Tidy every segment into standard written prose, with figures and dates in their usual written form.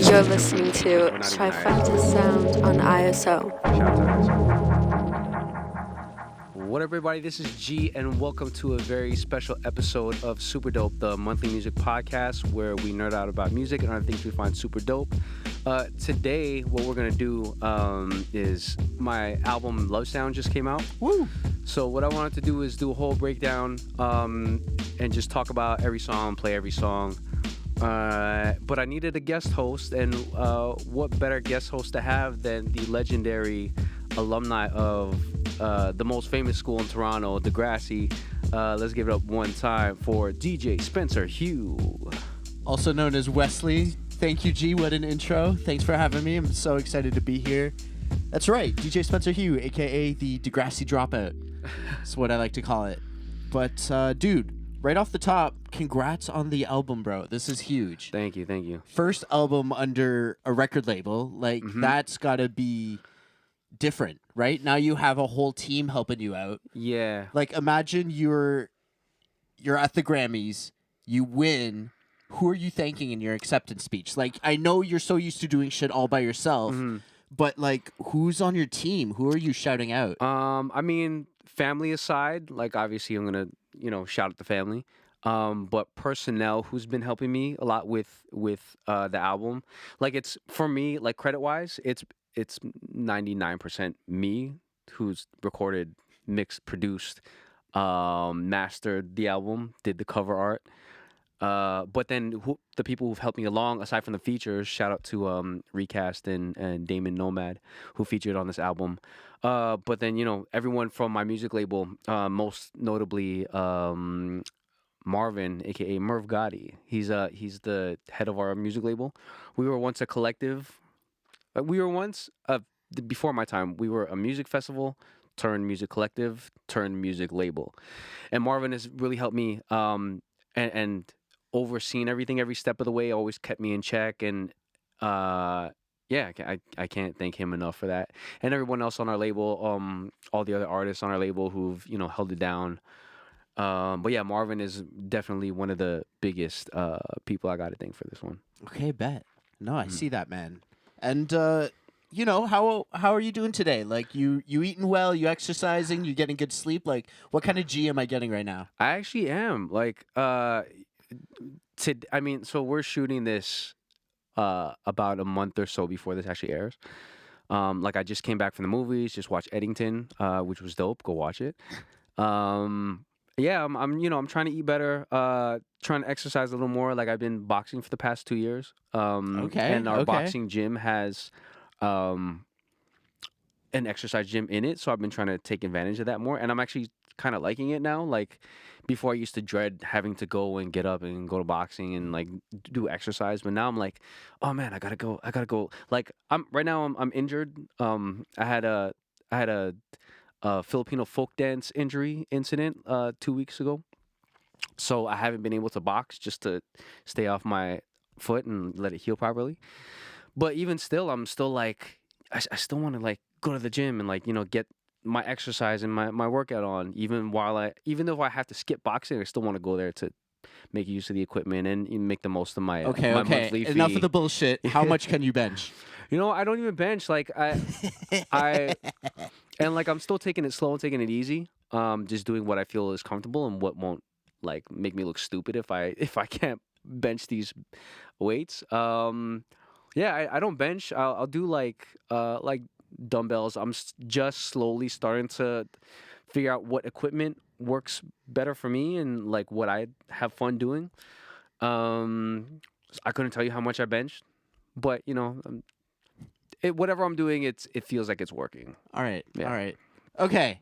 You're listening to Trifecta Sound on ISO. What up, everybody? This is G, and welcome to a very special episode of SUPERDOPE, the monthly music podcast where we nerd out about music and other things we find super dope. Today, what we're going to do is my album Lovesounds just came out. Woo! So what I wanted to do is do a whole breakdown and just talk about every song, play every song. But I needed a guest host, and what better guest host to have than the legendary alumni of the most famous school in Toronto, Degrassi. Let's give it up one time for DJ Spencer Hue. Also known as Wesley. Thank you, G. What an intro. Thanks for having me. I'm so excited to be here. That's right, DJ Spencer Hue, a.k.a. the Degrassi Dropout. That's what I like to call it. But, dude, right off the top, congrats on the album, bro. This is huge. Thank you. First album under a record label. Like, that's got to be different, right? Now you have a whole team helping you out. Yeah. Like, imagine you're at the Grammys, you win. Who are you thanking in your acceptance speech? Like, I know you're so used to doing shit all by yourself, but, like, who's on your team? Who are you shouting out? I mean, family aside, like, obviously I'm going to, shout out the family. But personnel who's been helping me a lot with the album. Like, it's, for me, like, credit-wise, it's 99% me who's recorded, mixed, produced, mastered the album, did the cover art. But then the people who've helped me along, aside from the features, shout out to Recast and Damon Nomad, who featured on this album. But then, everyone from my music label, most notably Marvin, a.k.a. Merv Gotti. He's the head of our music label. We were once a collective. Before my time, we were a music festival turned music collective turned music label. And Marvin has really helped me and overseen everything every step of the way, always kept me in check. And I can't thank him enough for that. And everyone else on our label, all the other artists on our label who've, held it down. But yeah, Marvin is definitely one of the biggest people I got to thank for this one. Okay, bet. No, I see that, man. And how are you doing today? Like, you eating well, you exercising, you getting good sleep? Like, what kind of G am I getting right now? I actually am. Like, so we're shooting this about a month or so before this actually airs. Like, I just came back from the movies, just watched Eddington, which was dope. Go watch it. Yeah, I'm trying to eat better, trying to exercise a little more. Like, I've been boxing for the past 2 years. And our boxing gym has an exercise gym in it, so I've been trying to take advantage of that more, and I'm actually kind of liking it now. Like, before I used to dread having to go and get up and go to boxing and like do exercise, but now I'm like, oh man, I gotta go. Like, I'm injured. I had a Filipino folk dance injury incident 2 weeks ago, so I haven't been able to box just to stay off my foot and let it heal properly. But even still, I'm still like, I still want to like go to the gym and like, get my exercise and my workout on, even though if I have to skip boxing, I still want to go there to make use of the equipment and make the most of my monthly fee. Enough of the bullshit. How much can you bench? I don't even bench. Like, I and like, I'm still taking it slow and taking it easy. Just doing what I feel is comfortable and what won't like make me look stupid if I can't bench these weights. Yeah, I don't bench. I'll do like dumbbells. I'm just slowly starting to figure out what equipment works better for me and like what I have fun doing. I couldn't tell you how much I benched, but whatever I'm doing, it feels like it's working. All right. Yeah. All right. Okay.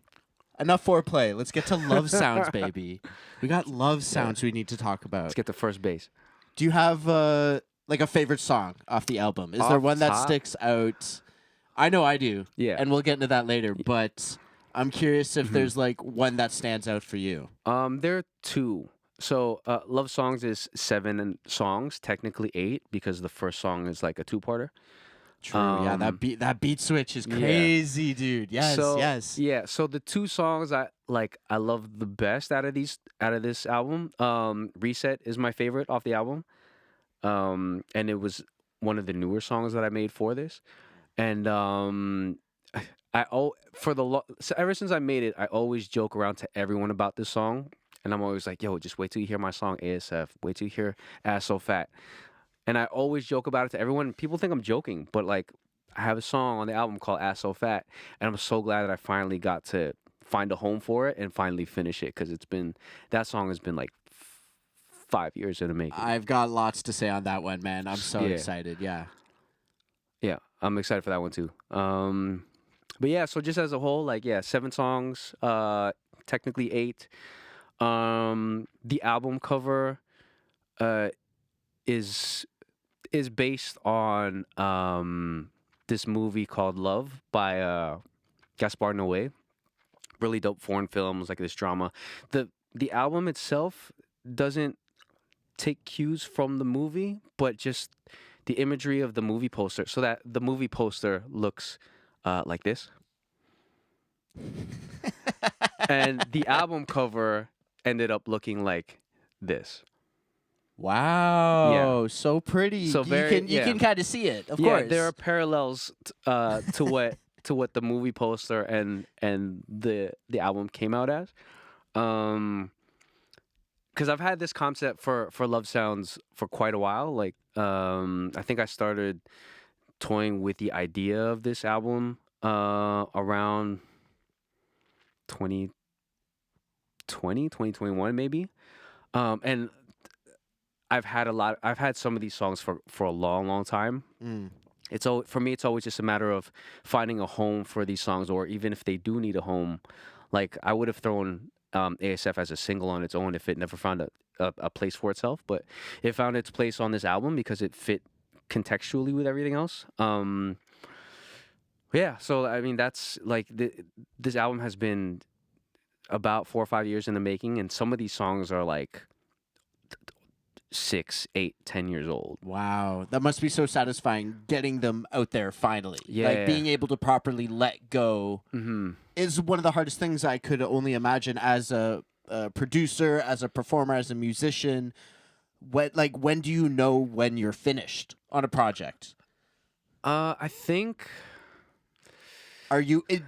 Enough foreplay. Let's get to Lovesounds, baby. We got Lovesounds we need to talk about. Let's get to first base. Do you have like a favorite song off the album? Is there one that sticks out? I know I do. Yeah. And we'll get into that later, but I'm curious if there's like one that stands out for you. There are two. So, Lovesounds is 7 songs, technically 8, because the first song is like a 2-parter. True. Yeah, that beat switch is crazy, dude. Yes. Yeah. So the 2 songs I love the best out of this album. Reset is my favorite off the album. And it was one of the newer songs that I made for this, and so ever since I made it, I always joke around to everyone about this song, and I'm always like, "Yo, just wait till you hear my song ASF. Wait till you hear Ass So Fat." And I always joke about it to everyone. People think I'm joking, but like I have a song on the album called Ass So Fat, and I'm so glad that I finally got to find a home for it and finally finish it because that song has been like 5 years in the making. I've got lots to say on that one, man. I'm so excited. Yeah. Yeah, I'm excited for that one too. But yeah, so just as a whole, like 7 songs, technically 8. The album cover is based on this movie called Love by Gaspar Noé. Really dope foreign films, like this drama. The album itself doesn't take cues from the movie, but just the imagery of the movie poster. So that the movie poster looks like this. And the album cover ended up looking like this. Wow, so pretty. So you can kind of see it, of course. There are parallels to what the movie poster and the album came out as. Because I've had this concept for Lovesounds for quite a while. Like, I think I started toying with the idea of this album around 2021 maybe. And I've had some of these songs for a long time. For me, it's always just a matter of finding a home for these songs, or even if they do need a home, like I would have thrown ASF as a single on its own if it never found a place for itself, but it found its place on this album because it fit contextually with everything else. Yeah, so I mean that's like this album has been about 4 or 5 years in the making, and some of these songs are like 6, 8, 10 years old. Wow, that must be so satisfying getting them out there finally. Yeah, like being able to properly let go is one of the hardest things I could only imagine as a producer, as a performer, as a musician. When do you know when you're finished on a project? I think.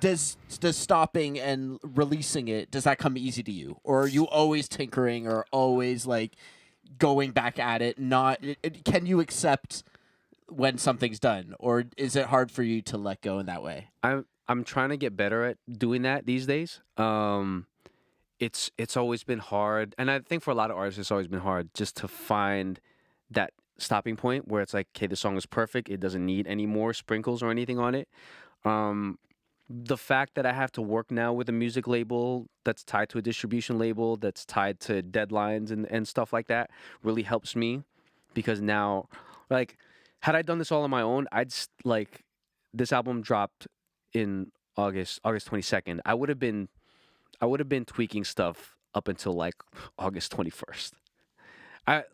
Does stopping and releasing it, does that come easy to you, or are you always tinkering, or always like going back at it? Can you accept when something's done, or is it hard for you to let go in that way? I'm trying to get better at doing that these days. It's always been hard, and I think for a lot of artists, it's always been hard just to find that stopping point where it's like, okay, the song is perfect. It doesn't need any more sprinkles or anything on it. The fact that I have to work now with a music label that's tied to a distribution label, that's tied to deadlines and stuff like that, really helps me, because now, like, had I done this all on my own, this album dropped in August 22nd. I would have been tweaking stuff up until like August 21st. I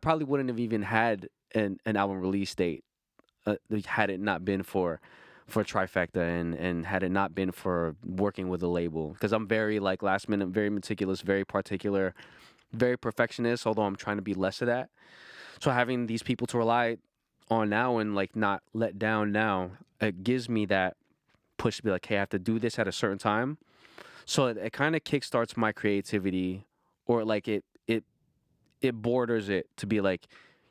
probably wouldn't have even had an album release date had it not been for Trifecta and had it not been for working with a label, because I'm very like last minute, very meticulous, very particular, very perfectionist, although I'm trying to be less of that. So having these people to rely on now and like not let down now, it gives me that push to be like, hey, I have to do this at a certain time. So it kind of kickstarts my creativity, or like it borders it to be like,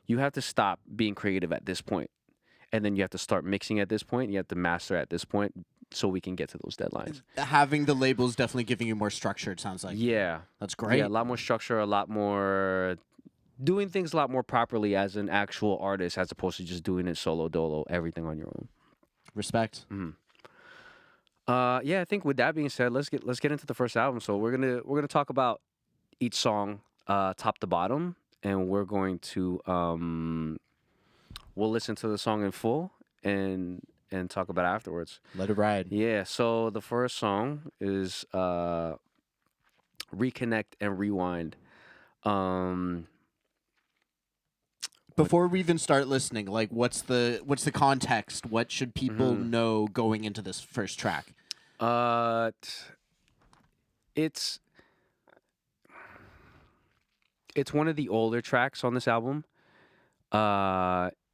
you have to stop being creative at this point. And then you have to start mixing at this point. You have to master at this point so we can get to those deadlines. Having the labels definitely giving you more structure, it sounds like. Yeah. That's great. Yeah, a lot more structure, a lot more doing things a lot more properly as an actual artist, as opposed to just doing it solo dolo, everything on your own. Respect. Yeah, I think with that being said, let's get into the first album. So we're gonna talk about each song top to bottom, and we're going to we'll listen to the song in full and talk about it afterwards. Let it ride. Yeah, so the first song is Reconnect and Rewind. Before we even start listening, like what's the context? What should people know going into this first track? It's one of the older tracks on this album.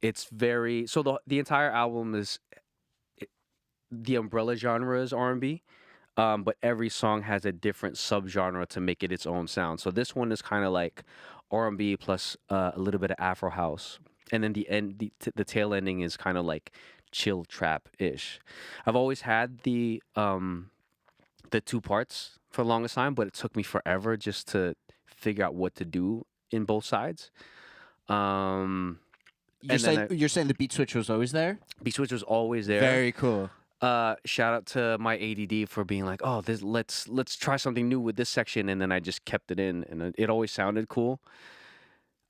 it's very so the entire album is the umbrella genre is R&B. But every song has a different subgenre to make it its own sound. So this one is kind of like R&B plus a little bit of Afro house, and then the tail ending is kind of like chill trap ish. I've always had the 2 parts for the longest time, but it took me forever just to figure out what to do in both sides. You're saying the beat switch was always there? Beat switch was always there. Very cool. Shout out to my ADD for being like, oh, let's try something new with this section, and then I just kept it in, and it always sounded cool.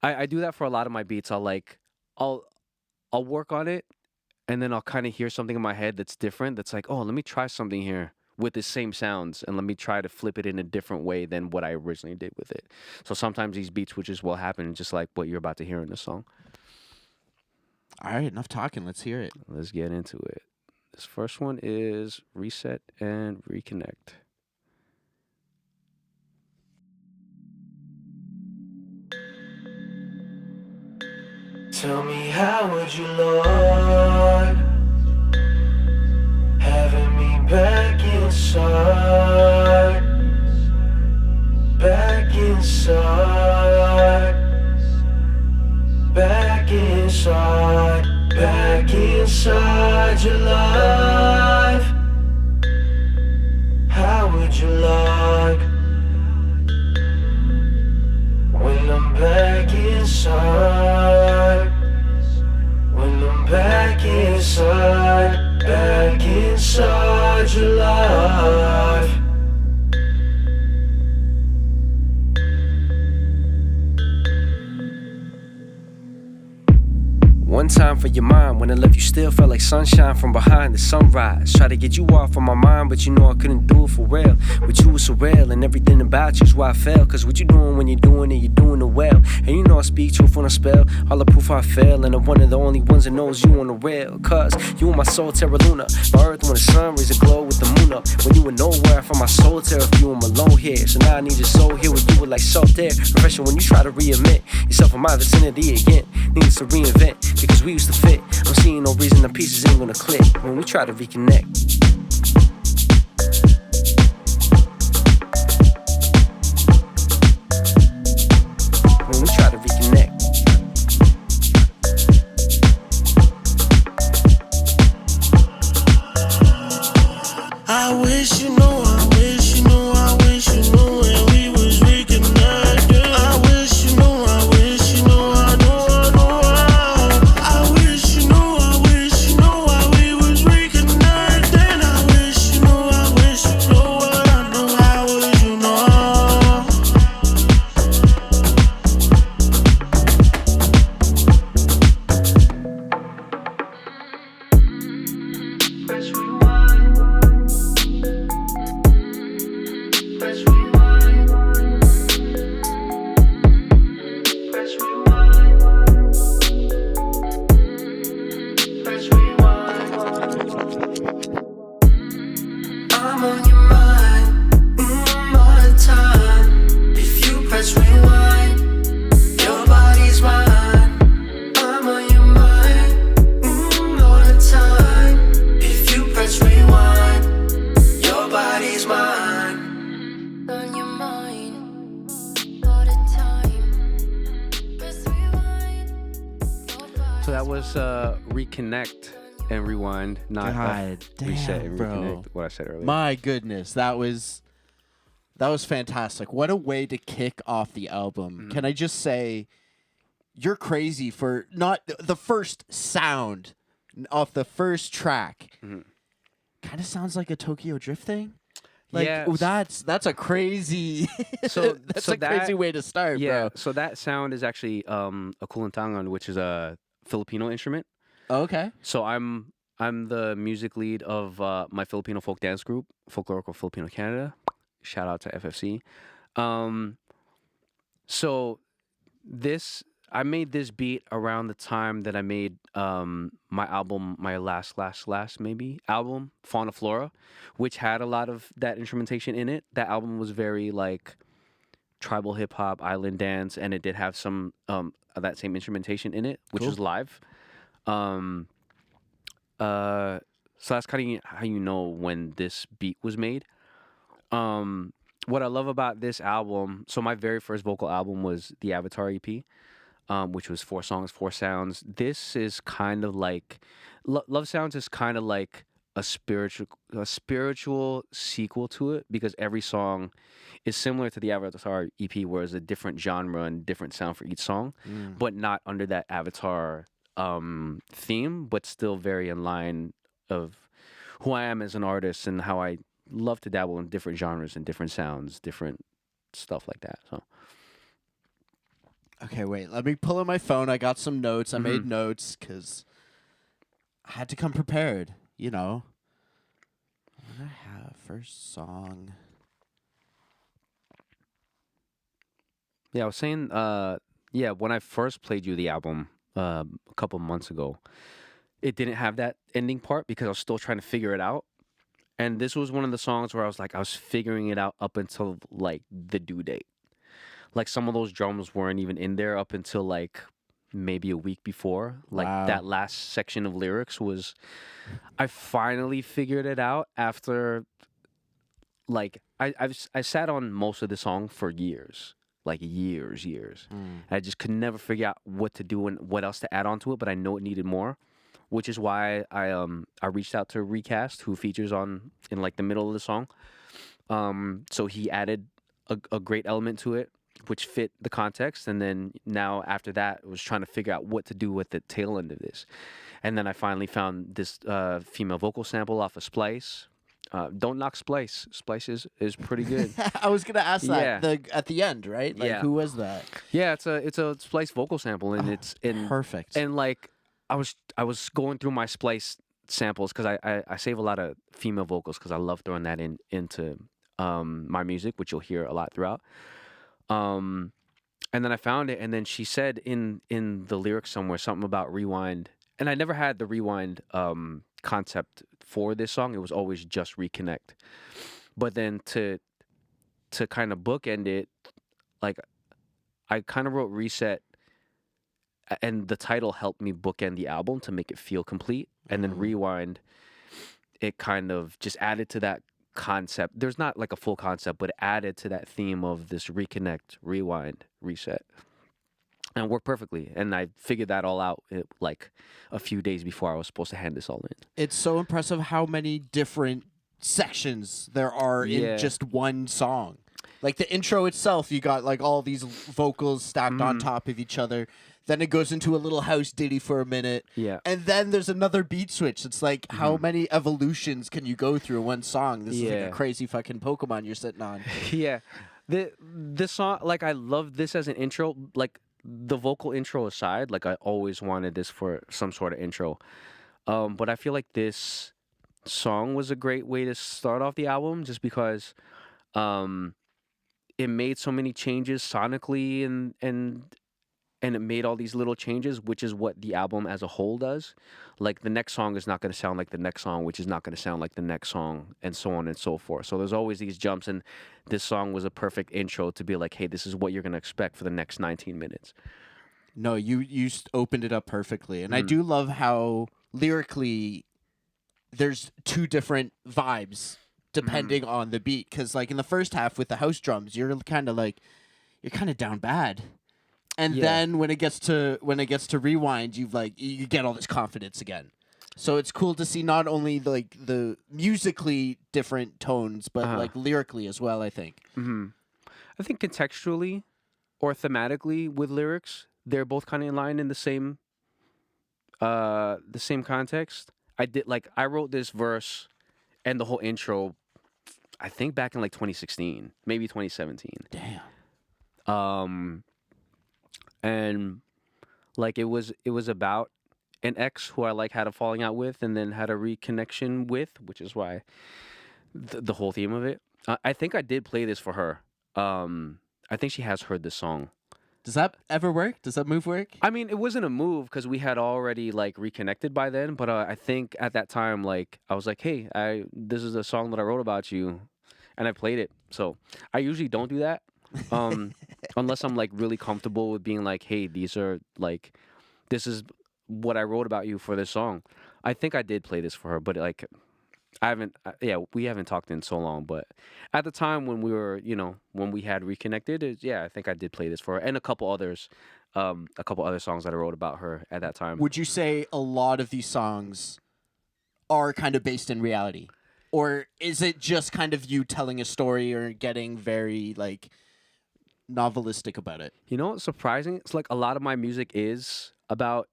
I do that for a lot of my beats. I'll work on it, and then I'll kind of hear something in my head that's different. That's like, oh, let me try something here with the same sounds, and let me try to flip it in a different way than what I originally did with it. So sometimes these beat switches will happen, just like what you're about to hear in the song. All right, enough talking. Let's hear it. Let's get into it. This first one is Reset and Reconnect. Tell me, how would you, Lord, having me back inside, back inside, back inside, back inside your life? How would you like when I'm back inside? When I'm back inside your life. One time for your mind, when I left you still felt like sunshine from behind the sunrise. Try to get you off of my mind, but you know I couldn't do it for real. With you was surreal, and everything about you's why I fell. Cause what you doing when you're doing it, you're doing it well. And you know I speak truth when I spell, all the proof I fail. And I'm one of the only ones that knows you on the rail. Cause you and my soul Terra Luna, my earth when the sun rays a glow with the moon up. When you were nowhere, I found my soul terror if you were alone here. So now I need your soul here with you were like salt there. Refreshing when you try to readmit yourself in my vicinity again. Needs to reinvent, because we used to fit. I'm seeing no reason the pieces ain't gonna click when we try to reconnect. When we try to reconnect. I wish you know, I wish you know, I wish you know when we was reconnected. I wish you know, I wish you know, I know. I wish you know, I wish you know why we was reconnected. I wish you know what I know. How would you know? Press rewind. Press rewind. Press rewind. Press rewind. I'm on your mind, all the time. If you press rewind, your body's mine. I'm on your mind, all the time. If you press rewind, your body's mine. On your mind, all the time. Press rewind. So that was Reconnect and Rewind, not God Reset damn, and bro. Reconnect, what I said earlier. My goodness, that was fantastic. What a way to kick off the album. Can I just say, you're crazy for not the first sound off the first track. Kind of sounds like a Tokyo Drift thing. Like, Yeah, that's a crazy So- that's so a crazy way to start, Yeah, bro. so that sound is actually a kulantangan, which is a Filipino instrument. Okay. So I'm the music lead of my Filipino folk dance group, Folklorical Filipino Canada. Shout out to FFC. So I made this beat around the time that I made my album, my last maybe album, Fauna Flora, which had a lot of that instrumentation in it. That album was very like tribal hip hop, island dance, and it did have some of that same instrumentation in it, which Cool. was live. Um, so that's kind of how you know when this beat was made. What I love about this album, so my very first vocal album was the Avatar EP, which was 4 songs, 4 sounds. This is kind of like Love Sounds is kind of like a spiritual sequel to it, because every song is similar to the Avatar EP, where it's a different genre and different sound for each song, but not under that Avatar theme, but still very in line of who I am as an artist and how I love to dabble in different genres and different sounds, different stuff like that. So Okay, wait. Let me pull up my phone. I got some notes. I made notes because I had to come prepared. You know. What do I have? First song. yeah, I was saying, when I first played you the album a couple months ago, it didn't have that ending part because I was still trying to figure it out. And this was one of the songs where I was figuring it out up until like the due date. Like some of those drums weren't even in there up until like maybe a week before. Like Wow. that last section of lyrics was, I finally figured it out after like I sat on most of the song for years. Like years. I just could never figure out what to do and what else to add on to it, but I know it needed more, which is why I reached out to Recast, who features in like the middle of the song. So he added a great element to it, which fit the context, and then now after that, I was trying to figure out what to do with the tail end of this, and then I finally found this female vocal sample off of Splice. Don't knock Splice. Splice is pretty good. I was gonna ask that Yeah. at the end, right? Like, Yeah. who was that? Yeah, it's a Splice vocal sample, and it's in Perfect. And like I was going through my Splice samples because I save a lot of female vocals because I love throwing that into my music, which you'll hear a lot throughout. And then I found it, and then she said in the lyrics somewhere something about rewind, and I never had the rewind concept for this song. It was always just reconnect. But then to kind of bookend it, like I kind of wrote reset, and the title helped me bookend the album to make it feel complete. And then rewind, it kind of just added to that concept. There's not like a full concept, but it added to that theme of this reconnect, rewind, reset, and it worked perfectly. And I figured that all out like a few days before I was supposed to hand this all in. It's so impressive how many different sections there are in just one song. Like the intro itself, you got like all these vocals stacked on top of each other. Then it goes into a little house ditty for a minute. Yeah. And then there's another beat switch. It's like, how many evolutions can you go through in one song? This is like a crazy fucking Pokemon you're sitting on. Yeah. This song, like, I love this as an intro. Like, the vocal intro aside, like, I always wanted this for some sort of intro. But I feel like this song was a great way to start off the album, just because it made so many changes sonically, and it made all these little changes, which is what the album as a whole does. Like, the next song is not going to sound like the next song, which is not going to sound like the next song, and so on and so forth. So there's always these jumps, and this song was a perfect intro to be like, hey, this is what you're going to expect for the next 19 minutes. No, you opened it up perfectly. And I do love how lyrically there's two different vibes depending on the beat. Because like in the first half with the house drums, you're kind of down bad. And then when it gets to rewind, you get all this confidence again. So it's cool to see not only like the musically different tones, but like lyrically as well, I think. I think contextually or thematically with lyrics, they're both kind of in line in the same context. I wrote this verse and the whole intro, I think back in like 2016, maybe 2017. Damn. And like it was about an ex who I like had a falling out with and then had a reconnection with, which is why the whole theme of it. I think I did play this for her. I think she has heard this song. Does that ever work? Does that move work? I mean, it wasn't a move because we had already like reconnected by then. But I think at that time, like I was like, hey, this is a song that I wrote about you, and I played it. So I usually don't do that. Unless I'm like really comfortable with being like, hey, these are like, this is what I wrote about you for this song. I think I did play this for her, but like I haven't. We haven't talked in so long. But at the time when we were, when we had reconnected, I think I did play this for her and a couple others, a couple other songs that I wrote about her at that time. Would you say a lot of these songs are kind of based in reality, or is it just kind of you telling a story or getting very like novelistic about it? You know what's surprising? It's like a lot of my music is about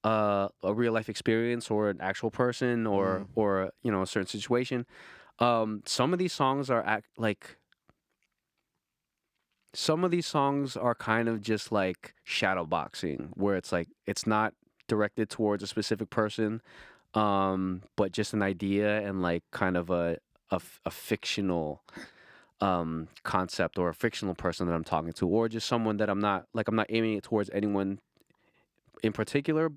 a real life experience or an actual person or a certain situation. Some of these songs are some of these songs are kind of just like shadow boxing, where it's like it's not directed towards a specific person, but just an idea and like kind of a fictional concept or a fictional person that I'm talking to, or just someone that I'm not aiming it towards anyone in particular,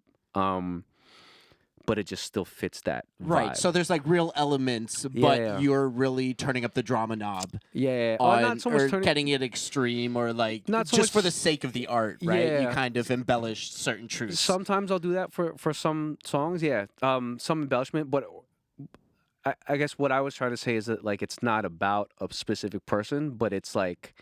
but it just still fits that vibe. Right. So there's like real elements, but you're really turning up the drama knob. Yeah. Not so much getting it extreme or like not so just much for the sake of the art, right? Yeah. You kind of embellish certain truths. Sometimes I'll do that for some songs, some embellishment, but I guess what I was trying to say is that like it's not about a specific person, but it's like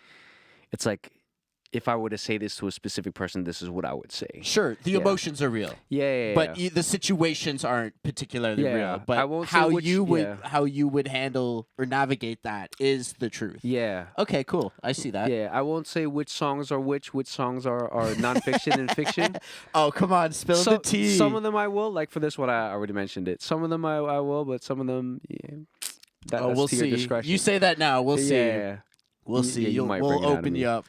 if I were to say this to a specific person, this is what I would say. Sure, the emotions are real. But the situations aren't particularly real. But I won't how say which, how you would handle or navigate that is the truth. Yeah. Okay, cool. I see that. Yeah, I won't say which songs are which songs are nonfiction and fiction. Oh, come on, spill the tea. Some of them I will. Like for this one, I already mentioned it. Some of them I will, but some of them, that's we'll to your see. discretion. You say that now. We'll see. Yeah. We'll see. We'll open you up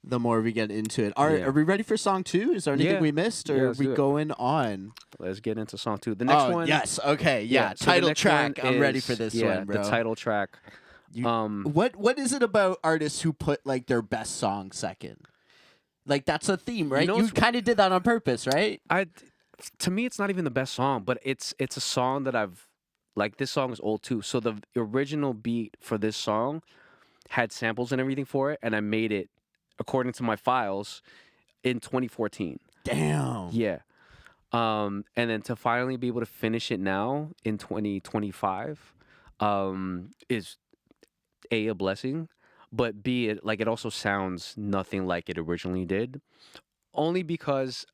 the more we get into it. Are we ready for song 2? Is there anything we missed, or are we going on? Let's get into song 2. The next one. Yes. Okay. Yeah. So title track. I'm ready for this one, bro. The title track. What is it about artists who put like their best song second? Like that's a theme, right? You kind of did that on purpose, right? To me, it's not even the best song, but it's a song that this song is old too. So the original beat for this song had samples and everything for it, and I made it according to my files in 2014. Damn. Yeah. And then to finally be able to finish it now in 2025 is a blessing, but B, it also sounds nothing like it originally did. Only because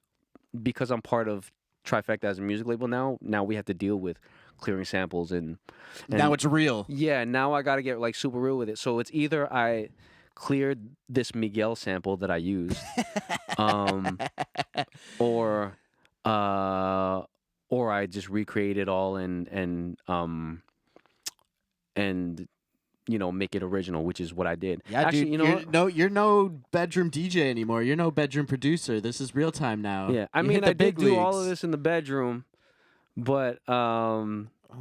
I'm part of Trifecta as a music label now. Now we have to deal with clearing samples and now it's real. Yeah, now I got to get like super real with it. So it's either I cleared this Miguel sample that I used, or I just recreate it all and make it original, which is what I did. Yeah, actually, dude, you're no bedroom DJ anymore. You're no bedroom producer. This is real time now. Yeah, I mean, I did do all of this in the bedroom, but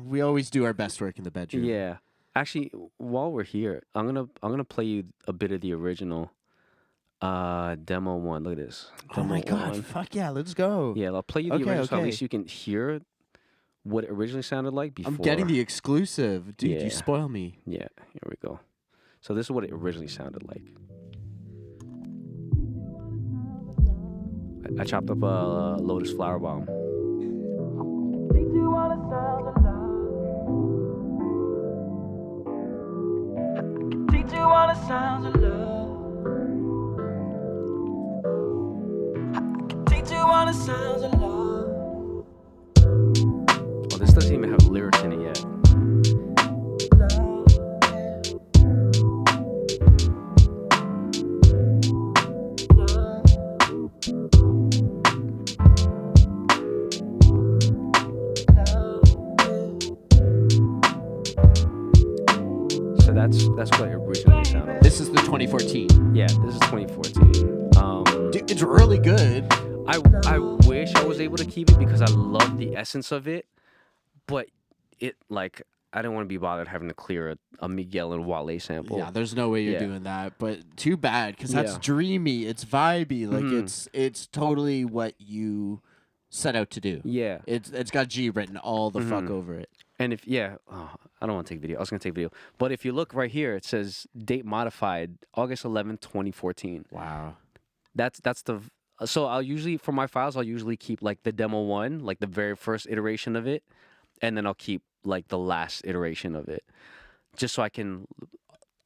we always do our best work in the bedroom. Yeah. Actually, while we're here, I'm gonna play you a bit of the original demo one. Look at this. Demo my god! One. Fuck yeah! Let's go. Yeah, I'll play you the original so at least you can hear what it originally sounded like before. I'm getting the exclusive, dude. You spoil me. Yeah, here we go. So this is what it originally sounded like. I chopped up a Lotus Flower Bomb. Sounds of love. I can teach you all the sounds of love. Oh, this doesn't even have lyrics in it yet. That's what it originally sounded like. This is the 2014. Yeah, this is 2014. Dude, it's really good. I wish I was able to keep it because I love the essence of it, but I didn't want to be bothered having to clear a Miguel and Wale sample. Yeah, there's no way you're doing that, but too bad because that's dreamy. It's vibey. Like it's totally what you set out to do. Yeah, it's got G written all the fuck over it. And I don't want to take video. I was going to take video. But if you look right here, it says date modified August 11th, 2014. Wow. That's the So I'll usually for my files I'll usually keep like the demo one, like the very first iteration of it, and then I'll keep like the last iteration of it, just so I can.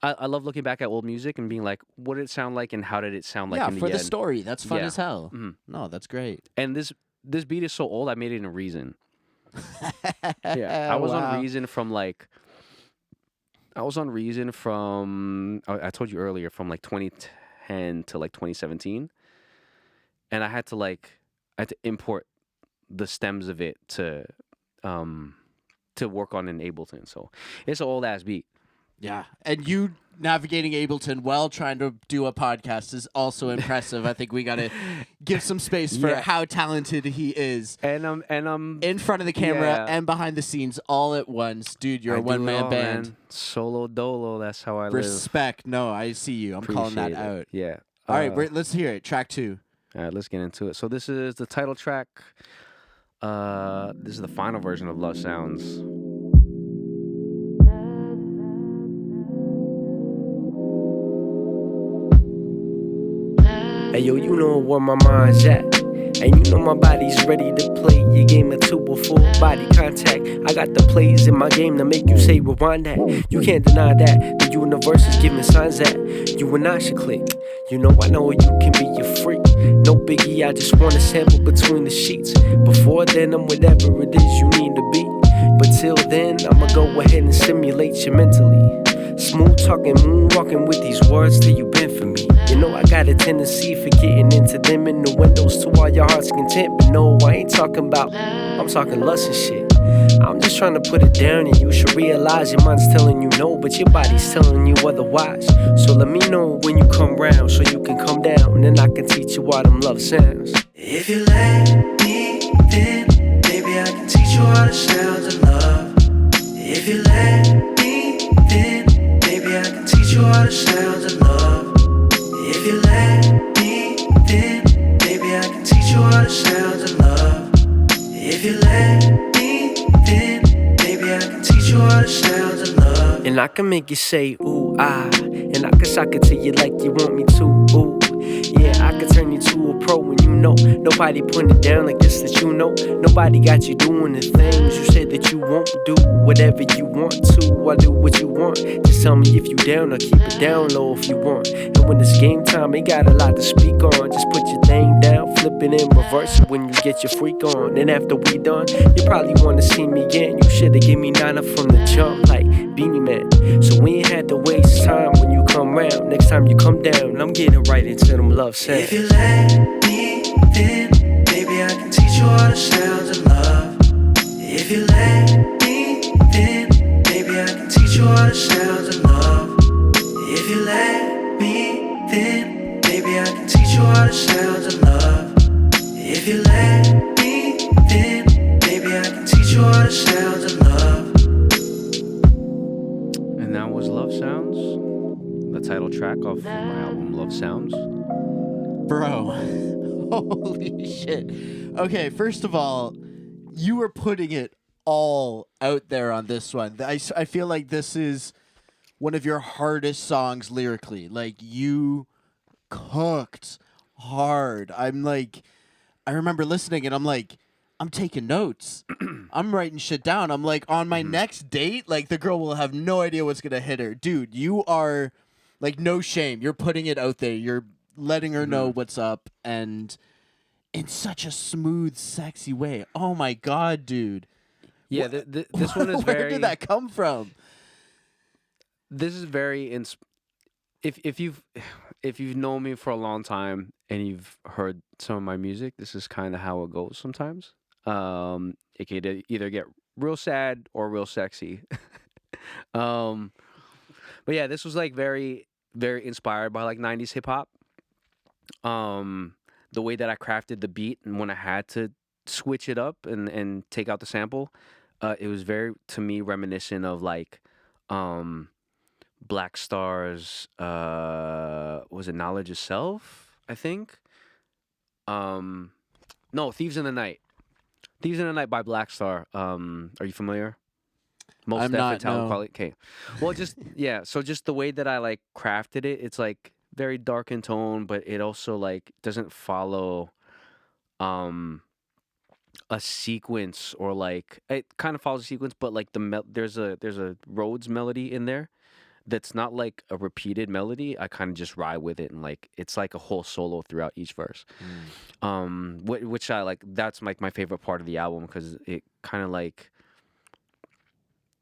I love looking back at old music and being like, what did it sound like and how did it sound like yeah, in the for end? the story. That's fun Yeah. as hell. Mhm. No, that's great. And this beat is so old, I made it in Reason. Yeah, I was Wow. on Reason from like. I was on Reason from I told you earlier from like 2010 to like 2017, and I had to import the stems of it to work on in Ableton. So it's an old ass beat. Yeah, and you navigating Ableton while trying to do a podcast is also impressive. I think we got to give some space for Yeah. how talented he is. And In front of the camera Yeah. and behind the scenes all at once. Dude, you're I a do it one-man all, band. man. Solo dolo. That's how I live. Respect. No, I see you. I'm calling that Appreciate it. out. Yeah. All right, let's hear it. Track 2. All right, let's get into it. So this is the title track. This is the final version of Love Sounds. Hey yo, you know where my mind's at. And you know my body's ready to play your game of 2 before body contact. I got the plays in my game to make you say rewind that. You can't deny that. The universe is giving signs that you and I should click. You know I know you can be a freak. No biggie, I just wanna sample between the sheets. Before then, I'm whatever it is you need to be. But till then, I'ma go ahead and stimulate you mentally. Smooth talking, moonwalking with these words till you been for me. You know I got a tendency for getting into them in the windows to all your heart's content. But no, I ain't talking about, I'm talking lust and shit. I'm just trying to put it down and you should realize your mind's telling you no, but your body's telling you otherwise. So let me know when you come round so you can come down and I can teach you all them love sounds. If you let me, then maybe I can teach you all the sounds of love. If you let me, then maybe I can teach you all the sounds of love. If you let me, then maybe I can teach you all the sounds of love. If you let me, then maybe I can teach you all the sounds of love. And I can make you say ooh ah, and I can sock it to you like you want me to. Ooh, yeah, I can turn you to a pro when you know nobody putting it down like this that you know. Nobody got you doing the things you said that you won't do. Whatever you want to, I do what you want. Just tell me if you down or keep it down low if you want. And when it's game time, ain't got a lot to speak on. Just put your thing down, flip it in reverse when you get your freak on. And after we done, you probably wanna see me again. You shoulda give me 9 up from the jump like Beanie Man. So we ain't had to waste time when you come round. Next time you come down, I'm getting right into them love sounds. If you let me, then maybe I can teach you all the sounds of love. If you let me, then maybe I can teach you all the sounds of love. If you let me, then maybe I can teach you all the sounds of love. If you let me, then maybe I can teach you all the sounds of love. And that was Love Sounds, the title track of my album Love Sounds. Bro, holy shit. Okay, first of all, you were putting it all out there on this one. I feel like this is one of your hardest songs lyrically. Like, you cooked hard. I remember listening and I'm like, I'm taking notes. I'm writing shit down. I'm like, on my next date, like, the girl will have no idea what's going to hit her. Dude, you are, like, no shame. You're putting it out there. You're letting her know what's up, and in such a smooth, sexy way. Oh, my God, dude. Yeah, this one is Where very. did that come from? This is very. If you've known me for a long time and you've heard some of my music, this is kind of how it goes sometimes. It could either get real sad or real sexy. But yeah, this was like very, very inspired by like 90s hip hop. The way that I crafted the beat and when I had to switch it up and take out the sample, it was very, to me, reminiscent of like Black Star's was it Knowledge of Self, I think? No, Thieves in the Night. Thieves in the Night by Black Star. Are you familiar? I'm not, Talent no. Quality. Okay. Well, just yeah. So just the way that I like crafted it, it's like very dark in tone, but it also like doesn't follow a sequence, or like it kind of follows a sequence, but like there's a Rhodes melody in there that's not like a repeated melody. I kind of just ride with it, and like it's like a whole solo throughout each verse. Which I like. That's like my favorite part of the album, because it kind of like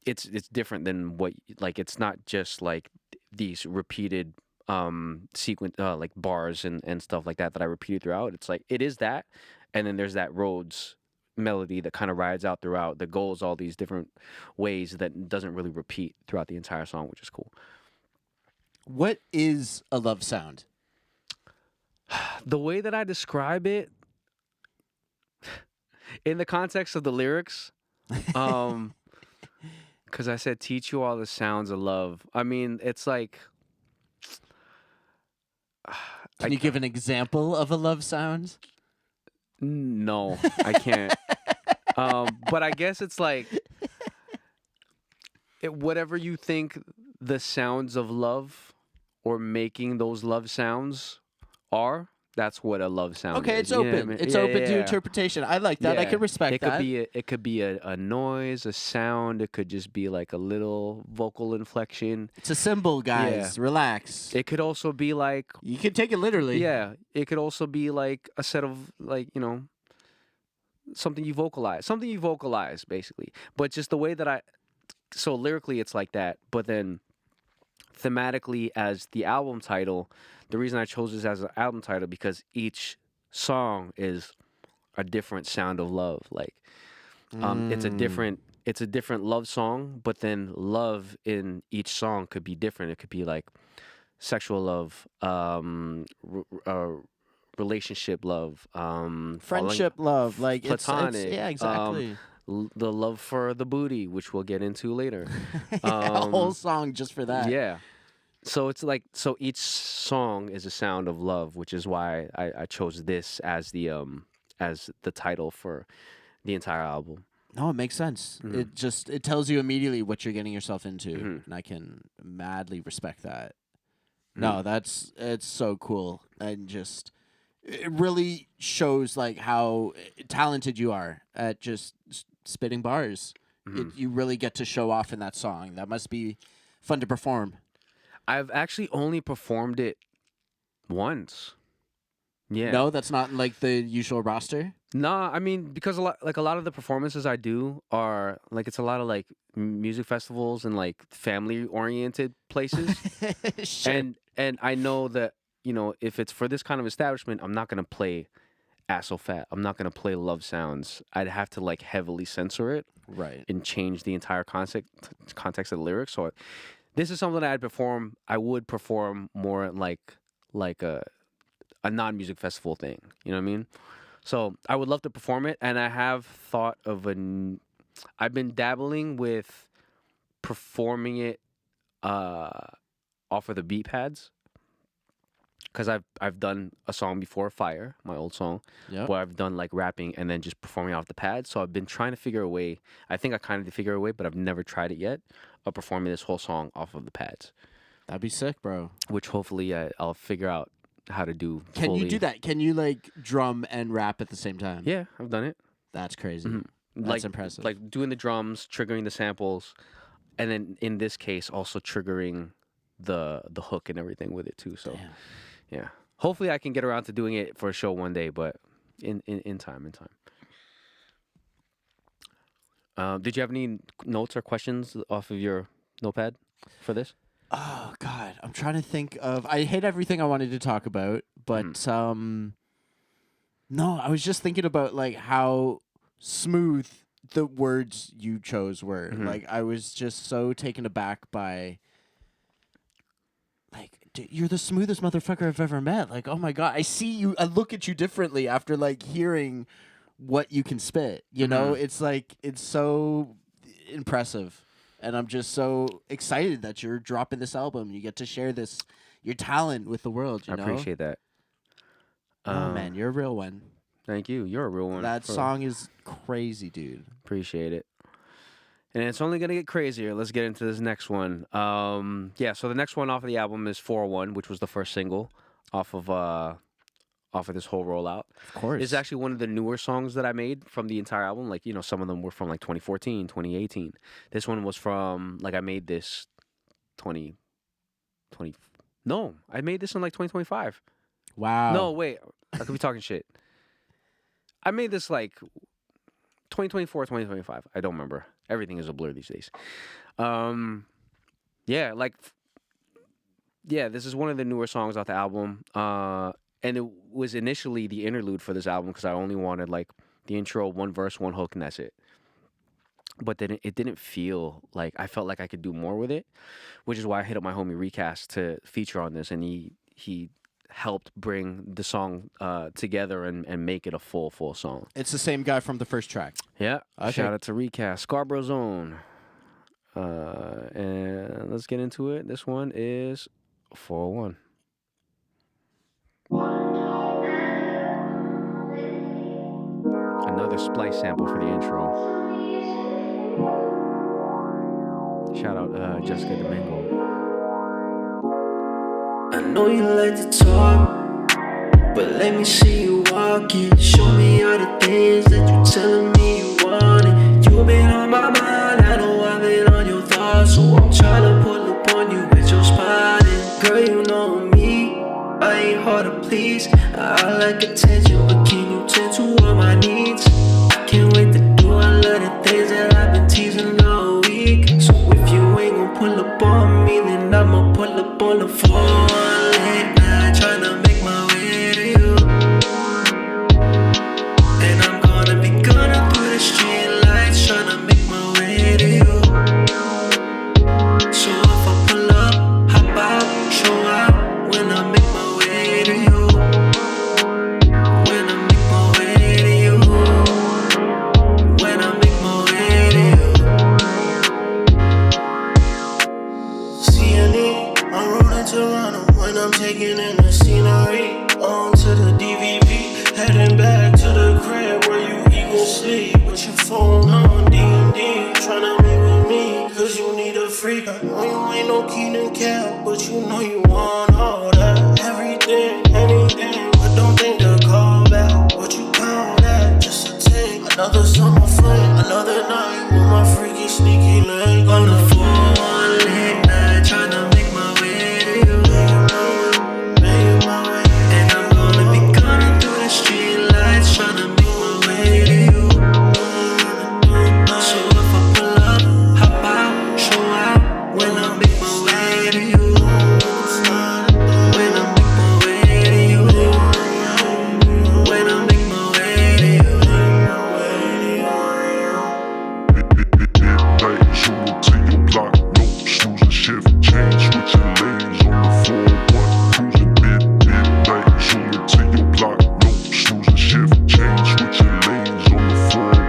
it's different than what, like, it's not just like these repeated sequence like bars and stuff like that I repeated throughout. It's like it is that, and then there's that Rhodes melody that kind of rides out throughout, that goes all these different ways, that doesn't really repeat throughout the entire song, which is cool. What is a love sound? The way that I describe it in the context of the lyrics, because I said teach you all the sounds of love. I mean, it's like, Can you give an example of a love sound? No, I can't. But I guess it's like whatever you think the sounds of love, or making those love sounds are, that's what a love sound Okay, is. it's You know what I open. mean? It's Yeah, open yeah, to yeah. interpretation. I like that. I Yeah. can respect it that. It could be a noise, a sound. It could just be like a little vocal inflection. It's a symbol, guys. Relax. It could also be like, You can take it literally. yeah, it could also be like a set of, like, you know, something you vocalize basically. But just the way that so lyrically it's like that, but then thematically as the album title, the reason I chose this as an album title, because each song is a different sound of love. Like it's a different love song, but then love in each song could be different. It could be like sexual love, relationship love, Friendship love. Like platonic, yeah, exactly. The love for the booty, which we'll get into later. A whole song just for that. Yeah. So it's like, so each song is a sound of love, which is why I chose this as the title for the entire album. No, it makes sense. It tells you immediately what you're getting yourself into, and I can madly respect that. No, it's so cool, and just it really shows like how talented you are at just spitting bars. You really get to show off in that song. That must be fun to perform. I've actually only performed it once. Yeah. No, that's not like the usual roster. Nah, I mean, because a lot of the performances I do are like, it's a lot of like music festivals and like family oriented places. Sure. And I know that, you know, if it's for this kind of establishment, I'm not gonna play Ass So Fat. I'm not gonna play Lovesounds. I'd have to like heavily censor it, Right. and change the entire context of the lyrics. So this is something that I would perform more like a non-music festival thing. You know what I mean? So I would love to perform it, and I have thought of I've been dabbling with performing it off of the beat pads, because I've done a song before, Fire, my old song, where I've done like rapping and then just performing off the pads. So I've been trying to figure a way. I think I kind of figure a way, but I've never tried it yet, of performing this whole song off of the pads. That'd be sick, bro. Which hopefully I'll figure out how to do. Can fully. you do that? Can you like drum and rap at the same time? Yeah, I've done it. That's crazy. That's like, impressive. Like doing the drums, triggering the samples, and then in this case also triggering the hook and everything with it too. So Damn. yeah, hopefully I can get around to doing it for a show one day, but in time. Did you have any notes or questions off of your notepad for this? Oh God, I'm trying to think of. I hate everything I wanted to talk about, but no, I was just thinking about like how smooth the words you chose were. Like I was just so taken aback by. Like, dude, you're the smoothest motherfucker I've ever met. Like, oh my God, I see you. I look at you differently after like hearing what you can spit. You know, it's like it's so impressive. And I'm just so excited that you're dropping this album. You get to share your talent with the world. You know? I appreciate that. Oh man, you're a real one. Thank you. You're a real one. That song is crazy, dude. Appreciate it. And it's only gonna get crazier. Let's get into this next one. Yeah, so the next one off of the album is 401, which was the first single off of this whole rollout. Of course. It's actually one of the newer songs that I made from the entire album. Like, some of them were from like 2014, 2018. This one was from I made this 2020. No, I made this in like 2025. Wow. No, wait. I could be talking shit. I made this like 2024, 2025. I don't remember. Everything is a blur these days. Yeah, this is one of the newer songs off the album. And it was initially the interlude for this album because I only wanted like the intro, one verse, one hook, and that's it. But then it didn't feel like I felt like I could do more with it, which is why I hit up my homie Recast to feature on this, and he helped bring the song together and make it a full song. It's the same guy from the first track. Yeah. Okay. Shout out to Recast. Scarborough's Own. And let's get into it. This one is 401. Another splice sample for the intro. Shout out Jessica Domingo. I know you like to talk, but let me see you walk it. Show me all the things that you telling me you want it. You been on my mind, I know I've been on your thoughts, so I'm tryna pull up on you with your spotting. Girl, you know me, I ain't hard to please. I like attention, but can you tend to all my needs? I can't wait to do all of the things that I've been teasing all week. So if you ain't gon' pull up on me, then I'ma pull up on the phone late night, tryna make my way to you. And I'm gonna be gunning through the street lights, tryna make my way to you. So if I pull up, hop out, show out, when I make my way to you. When I make my way to you. When I make my way to you. CNE, I'm rolling Toronto when I'm taking in the scenery. On to the DVP, heading back to the crib where you eagle sleep. With your phone on D&D, tryna be with me, cause you need a freak. I know you ain't no Keenan Cap, but you know you want all that. Everything, anything, but don't think to call back. What you call that? Just a take. Another summer fling, another night with my freaky sneaky link. On the phone late night, tryna make my way to you. Make my way. And I'm gonna be gunning through the street lights, tryna make my way to you. So if I pull up, hop out, show out, when I make my way to you. When I make my way to you. When I make my way to you. Midnight, zoom to your block, no snoozing, shift, change, switching lanes on the 401, cruising midnight, zoom to your block, no snoozing, shift, change, switching lanes on the 401,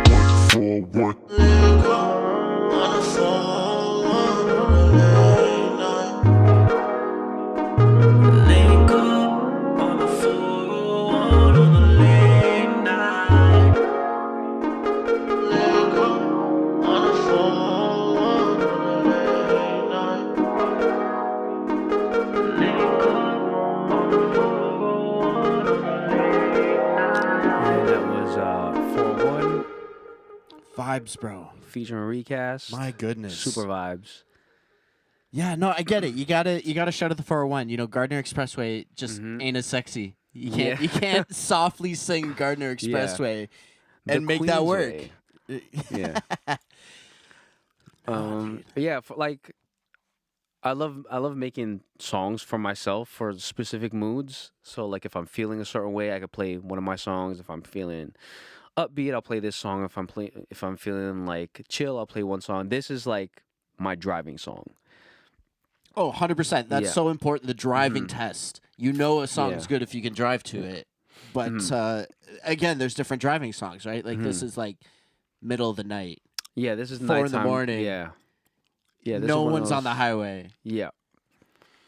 401. Let go on the phone on the late night. Let go on the phone on the late night. Let go on the phone on the late night. Let go on the phone on the late night. And that was 401 Vibes, bro. featuring Recast. My goodness. Super vibes. Yeah, no, I get it. You gotta shout at the 401. Gardner Expressway just ain't as sexy. You can't softly sing Gardner Expressway and make that work. Yeah. Yeah, I love making songs for myself for specific moods. So like if I'm feeling a certain way, I could play one of my songs. If I'm feeling upbeat, I'll play this song. If I'm feeling like chill, I'll play one song. This is like my driving song. Oh, 100%. That's Yeah. so important. The driving test. You know a song's good if you can drive to it. But again, there's different driving songs, right? Like this is like middle of the night. Yeah, this is 4 in the nighttime. morning. Yeah. Yeah, this No is one of one's on those- the highway. Yeah.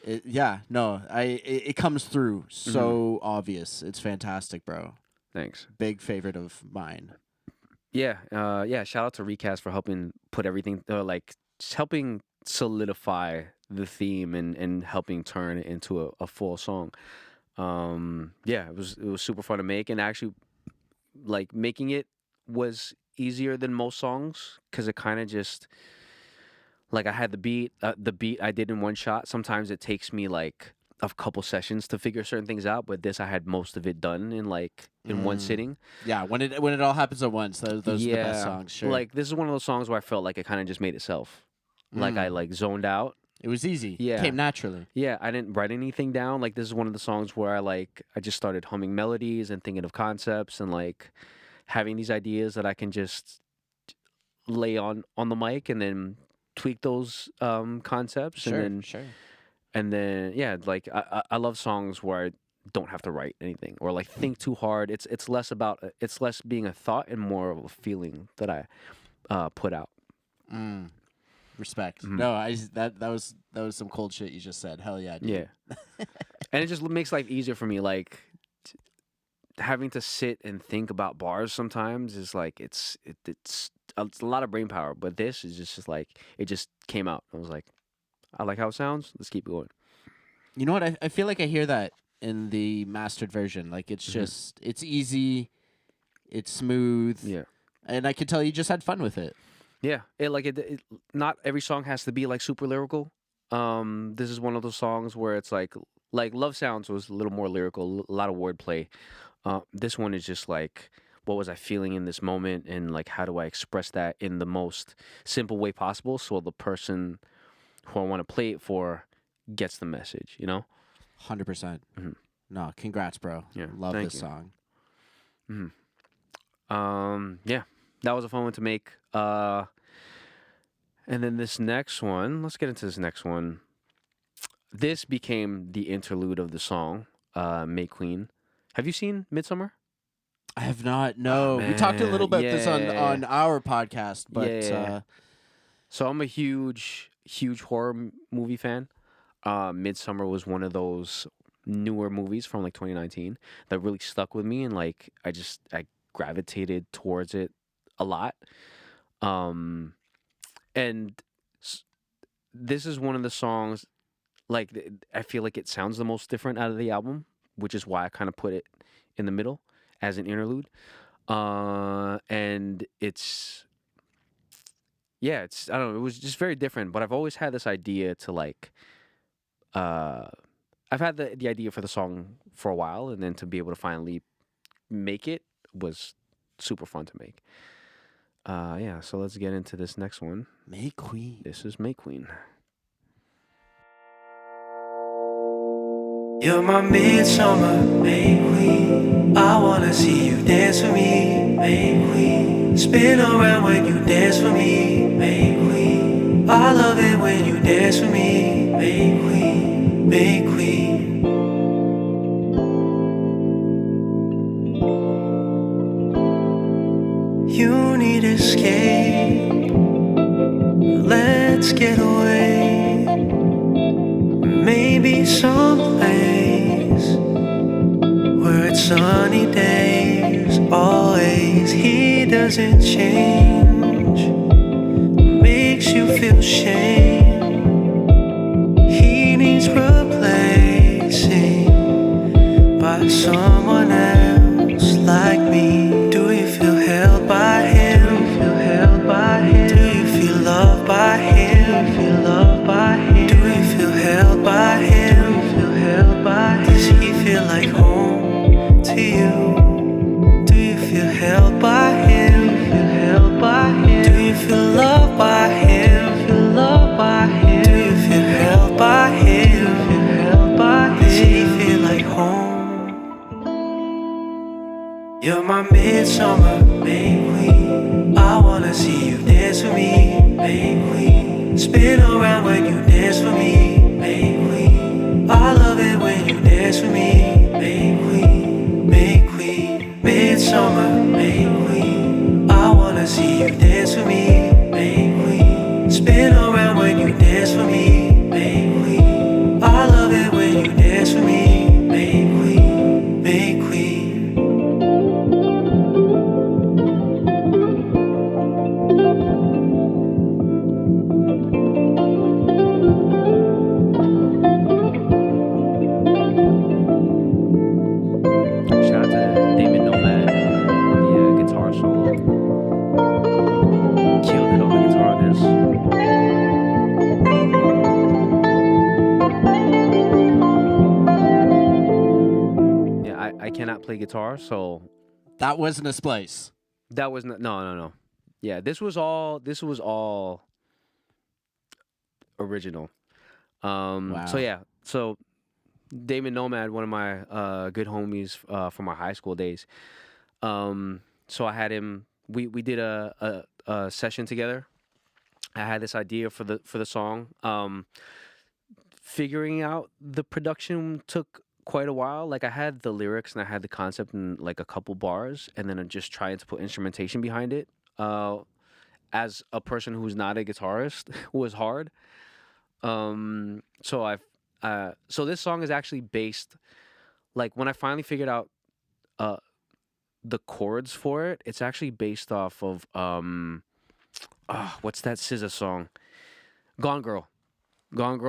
It comes through so obvious. It's fantastic, bro. Thanks. Big favorite of mine. yeah. Shout out to Recast for helping put everything, like just helping solidify the theme and helping turn it into a full song. Yeah, it was super fun to make, and actually, like making it was easier than most songs because it kind of just like I had the beat I did in one shot. Sometimes it takes me like a couple sessions to figure certain things out, but this I had most of it done in one sitting. Yeah, when it all happens at once, those are the best songs. Sure, Like this is one of those songs where I felt like it kind of just made itself. Like I like zoned out. it was easy. Yeah. Came naturally. Yeah, I didn't write anything down. Like this is one of the songs where I just started humming melodies and thinking of concepts and like having these ideas that I can just lay on the mic and then tweak those concepts Sure, and sure. then yeah, like I love songs where I don't have to write anything or like think too hard. It's less being a thought and more of a feeling that I put out. Respect. Mhm. No, that was some cold shit you just said. Hell yeah, dude. Yeah. And it just makes life easier for me. Like having to sit and think about bars sometimes is like it's a lot of brain power. But this is just like it just came out. I was like, I like how it sounds. Let's keep going. You know what? I feel like I hear that in the mastered version. Like it's just it's easy, it's smooth. Yeah. And I could tell you just had fun with it. Yeah. It not every song has to be like super lyrical. This is one of those songs where it's like Lovesounds was a little more lyrical, a lot of wordplay. This one is just like, what was I feeling in this moment, and like how do I express that in the most simple way possible, so the person who I want to play it for gets the message, you know? 100%. No, congrats, bro. Yeah, Love thank this you. song. Yeah, that was a fun one to make. And then this next one, let's get into this next one. This became the interlude of the song, May Queen. Have you seen Midsummer? I have not. No, we talked a little bit this on our podcast, but Yeah. So I'm a huge horror movie fan. Midsummer was one of those newer movies from like 2019 that really stuck with me, and like I gravitated towards it a lot. And this is one of the songs, like I feel like it sounds the most different out of the album, which is why I kind of put it in the middle as an interlude. And it's I don't know, it was just very different, but I've always had this idea to like, I've had the idea for the song for a while, and then to be able to finally make it was super fun to make. Yeah, so let's get into this next one. May Queen. This is May Queen. You're my midsummer, May Queen. I wanna see you dance for me, May Queen. Spin around when you dance for me, May Queen. I love it when you dance for me, May Queen, May Queen. You need escape. Let's get away. Maybe someplace where it's sunny days, always. He doesn't change, makes you feel shame. He needs replacing by someone else like me. Do you feel held by him? Do you feel held by him? Do you feel loved by him? Do you feel loved by him? Do you feel held by him? Do you feel held by him? Does he feel like home to you? Do you feel held by him? Do you feel held by him? Do you feel loved by him? Do you feel loved by him? Do you feel held by him? Do you feel held by him? Does he feel like home? You're my midsummer, May Queen. I wanna see you dance for me, May Queen. Spin around when you dance for me, May Queen. I love it when you dance for me, May Queen, May Queen. Midsummer, May Queen. I wanna see you dance for me, May Queen. Spin around when you dance for me, May Queen. I love it when you dance for me, May Queen, May Queen. play guitar, so That wasn't a splice. that was no. Yeah, this was all original. Wow. So yeah, so Damon Nomad, one of my good homies from our high school days. So I had him. We did a session together. I had this idea for the song. Figuring out the production took quite a while. Like I had the lyrics and I had the concept and like a couple bars, and then I'm just trying to put instrumentation behind it. As a person who's not a guitarist, was hard. So this song is actually based, like when I finally figured out the chords for it, it's actually based off of what's that SZA song? Gone Girl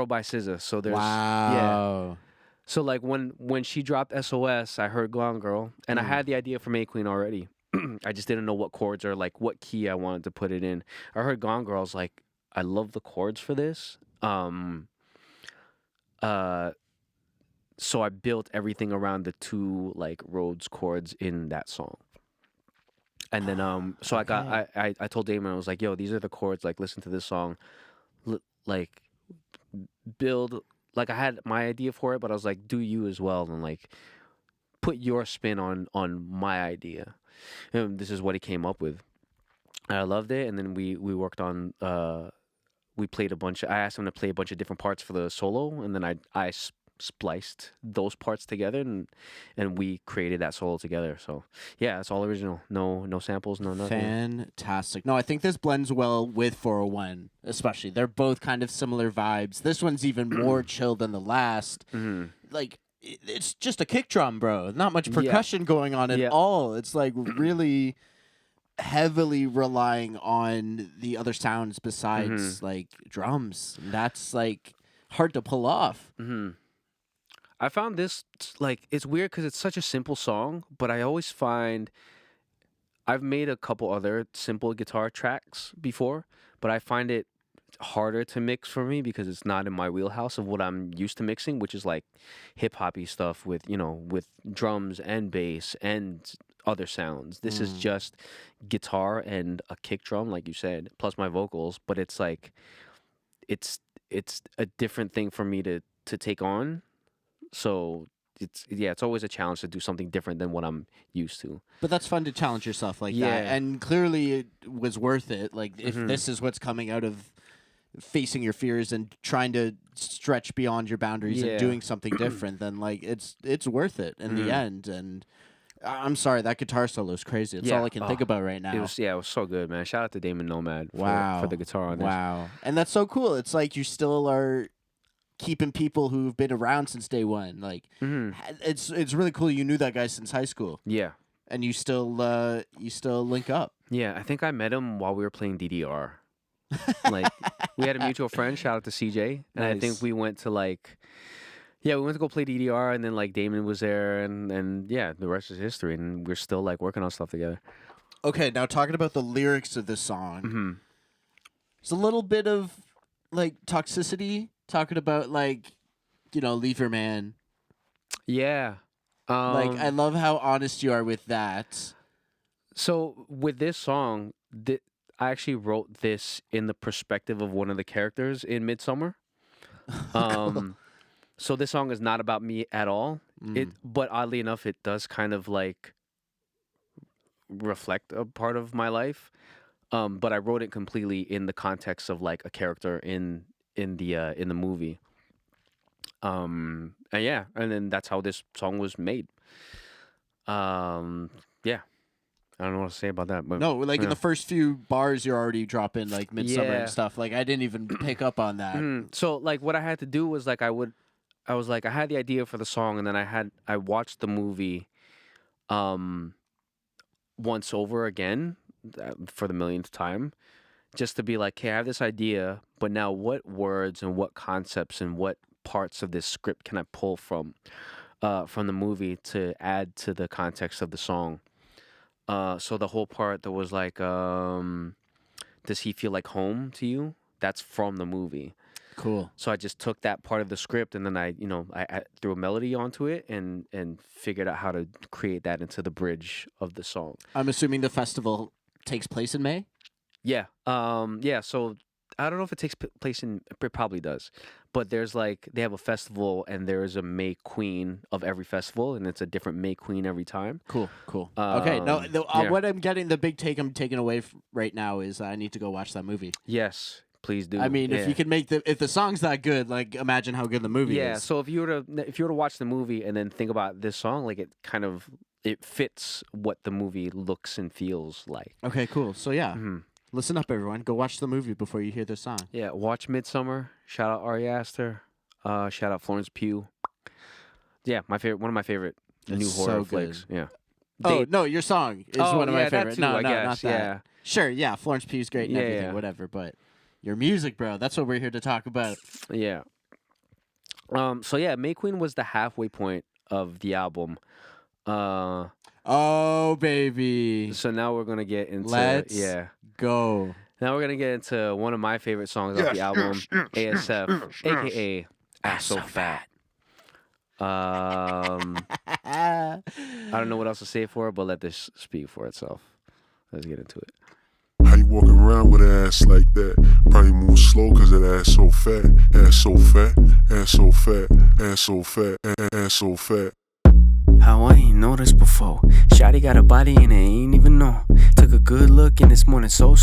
by SZA. So there's Wow. So like when she dropped SOS, I heard Gone Girl, and I had the idea for May Queen already. I just didn't know what chords or like what key I wanted to put it in. I heard Gone Girl, I was like, I love the chords for this. So I built everything around the two like Rhodes chords in that song. And then so I told Damon, I was like, yo, these are the chords, like listen to this song. Like build, like I had my idea for it, but I was like, do you as well, and like put your spin on my idea. And this is what he came up with. And I loved it, and then we worked on we played I asked him to play a bunch of different parts for the solo, and then I spliced those parts together, and we created that solo together. So yeah, it's all original. No samples, no nothing. Fantastic. No, I think this blends well with 401, especially. They're both kind of similar vibes. This one's even more chill than the last. Like, it's just a kick drum, bro. Not much percussion going on at all. It's like really heavily relying on the other sounds besides like drums. And that's like hard to pull off. I found this, like, it's weird because it's such a simple song, but I always find I've made a couple other simple guitar tracks before, but I find it harder to mix for me because it's not in my wheelhouse of what I'm used to mixing, which is like hip hoppy stuff with, with drums and bass and other sounds. This is just guitar and a kick drum, like you said, plus my vocals, but it's like it's a different thing for me to take on. So it's always a challenge to do something different than what I'm used to. But that's fun to challenge yourself like that. And clearly it was worth it. Like if this is what's coming out of facing your fears and trying to stretch beyond your boundaries and doing something different, then like it's worth it in the end. And I'm sorry, that guitar solo is crazy. It's all I can think about right now. It was so good, man. Shout out to Damon Nomad for the guitar on this. Wow. And that's so cool. It's like you still are keeping people who've been around since day one. Like it's really cool. You knew that guy since high school. Yeah. And you still link up. Yeah, I think I met him while we were playing DDR. Like we had a mutual friend, shout out to CJ, and I think we went to we went to go play DDR, and then like Damon was there, and the rest is history, and we're still like working on stuff together. Okay, now talking about the lyrics of this song, it's a little bit of like toxicity, talking about like, leave your man. Yeah. Like I love how honest you are with that. So with this song, I actually wrote this in the perspective of one of the characters in Midsummer. Cool. So this song is not about me at all. But oddly enough, it does kind of like reflect a part of my life. But I wrote it completely in the context of like a character in the movie. And then that's how this song was made. I don't know what to say about that, but no, like in the first few bars, you're already dropping like Midsummer and stuff. Like I didn't even pick up on that. So like what I had to do was like I had the idea for the song, and then I watched the movie once over again for the millionth time, just to be like, hey, I have this idea, but now what words and what concepts and what parts of this script can I pull from the movie to add to the context of the song? So the whole part that was like, does he feel like home to you? That's from the movie. Cool. So I just took that part of the script and then I threw a melody onto it and figured out how to create that into the bridge of the song. I'm assuming the festival takes place in May? Yeah. Yeah. So I don't know if it takes place it probably does, but there's they have a festival and there is a May Queen of every festival and it's a different May Queen every time. Cool. Okay. No, yeah. what I'm getting, the big take I'm taking away right now is I need to go watch that movie. Yes. Please do. I mean, if you can if the song's that good, imagine how good the movie is. Yeah. So if you were to watch the movie and then think about this song, it fits what the movie looks and feels like. Okay, cool. So yeah, listen up, everyone. Go watch the movie before you hear the song. Yeah. Watch Midsummer. Shout out Ari Aster. Shout out Florence Pugh. Yeah, one of my favorite new horror flicks. Yeah. No, your song is one of my favorites. That too, no, I guess. not that. Yeah. Sure, yeah, Florence Pugh's great and everything, yeah. whatever, but your music, bro, that's what we're here to talk about. Yeah. So yeah, May Queen was the halfway point of the album. Oh, baby. So now we're gonna get into Let's go. Now we're gonna get into one of my favorite songs off the album, ASF, aka Ass So Fat. I don't know what else to say for it, but let this speak for itself. Let's get into it. How you walking around with an ass like that? Probably move slow cause that ass so fat. Ass so fat, ass so fat, ass so fat, ass so fat. How I ain't noticed before. Shawty got a body and I ain't even know. Took a good look and this morning so.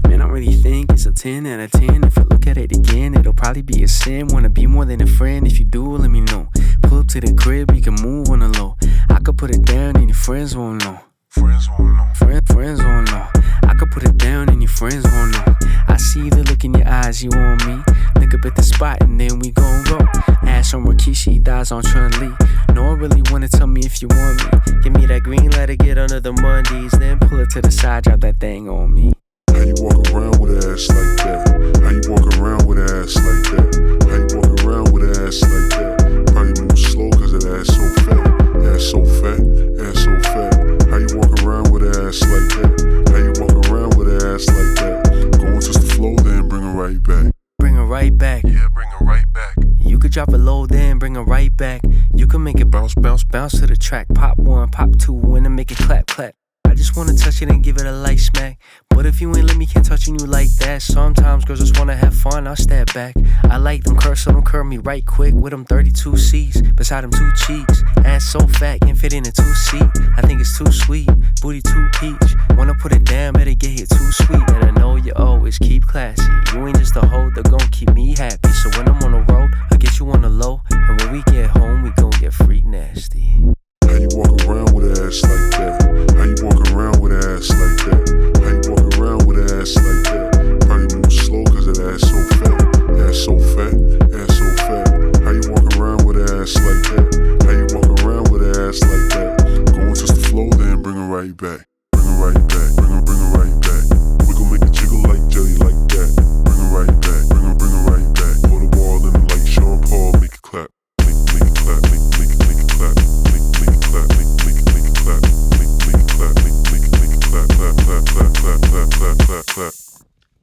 Man, I really think it's a 10 out of 10. If I look at it again, it'll probably be a sin. Wanna be more than a friend, if you do, let me know. Pull up to the crib, you can move on the low. I could put it down and your friends won't know. Friends won't know. Friends won't know. I could put it down and your friends won't know. I see the look in your eyes, you want me. Look up at the spot and then we gon' go. Ass on Rikishi, thighs on Chun-Li. No one really wanna tell me if you want me. Give me that green light to get under the mundies. Then pull it to the side, drop that thing on me. How you walk around with an ass like that? How you walk around with an ass like that? How you walk around with an ass like that? Probably move slow cause that ass so fat. Ass so fat, ass so fat. How you walk around with an ass like that? How you walk around with an ass like that? Go on just the flow, then bring her right back. Bring her right back. Yeah, bring her right back. You could drop it low, then bring her right back. You can make it bounce, bounce, bounce to the track. Pop one, pop two, and then make it clap, clap. I just wanna touch it and give it a light smack. But if you ain't let me, can't touch you like that. Sometimes girls just wanna have fun, I'll step back. I like them curves, so them curve me right quick. With them 32 C's, beside them 2 cheeks. Ass so fat, can't fit in a 2-seat. I think it's too sweet, booty too peach. Wanna put it down, better get hit too sweet. And I know you always keep classy. You ain't just a hoe, that gon' keep me happy. So when I'm on the road, I get you on the low. And when we get home, we gon' get freak nasty. How you walk around with an ass like that? How you walk around with an ass like that? How you walk around with an ass like that? Probably move slow cause that ass so fat. Ass so fat, ass so fat. How you walk around with an ass like that? How you walk around with an ass like that? Go on just the flow, then bring her right back. Bring her right back, bring her right back. We gon' make it jiggle like jelly like that. Bring her right back, bring her right back. Put the ball in like Sean Paul, make it clap. Make it clap, make it clap.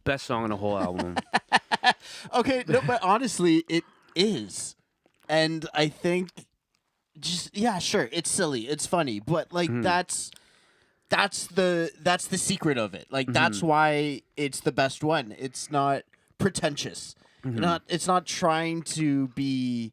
Best song on the whole album. Okay, no, but honestly, it is. And I think sure, it's silly, it's funny, but that's the secret of it. That's why it's the best one. It's not pretentious. It's not trying to be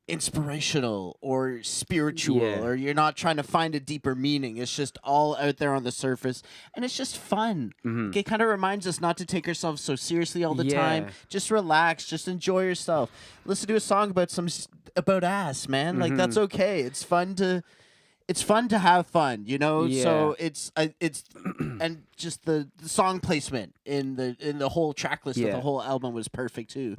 inspirational or spiritual, or you're not trying to find a deeper meaning. It's just all out there on the surface, and it's just fun. It kind of reminds us not to take ourselves so seriously all the time. Just relax, just enjoy yourself. Listen to a song about ass, man. That's okay. It's fun to have fun, you know. So it's and just the song placement in the whole track list of the whole album was perfect too.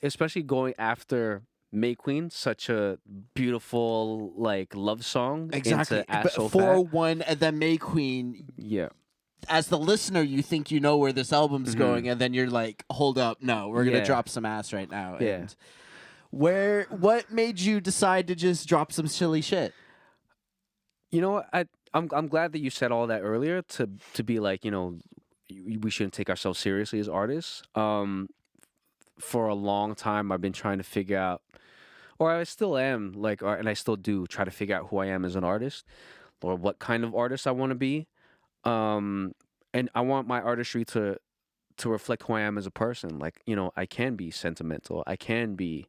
Especially going after May Queen, such a beautiful love song. Exactly. Into Ass So 401 and then May Queen. Yeah. As the listener, you think you know where this album's going, and then you're like, hold up, no, we're gonna drop some ass right now. Yeah. And what made you decide to just drop some silly shit? You know what? I'm glad that you said all that earlier to be like, we shouldn't take ourselves seriously as artists. for a long time I've been trying to figure out, or I still am, like, and I still do try to figure out who I am as an artist, or what kind of artist I want to be. And I want my artistry to reflect who I am as a person. Like, you know, I can be sentimental, I can be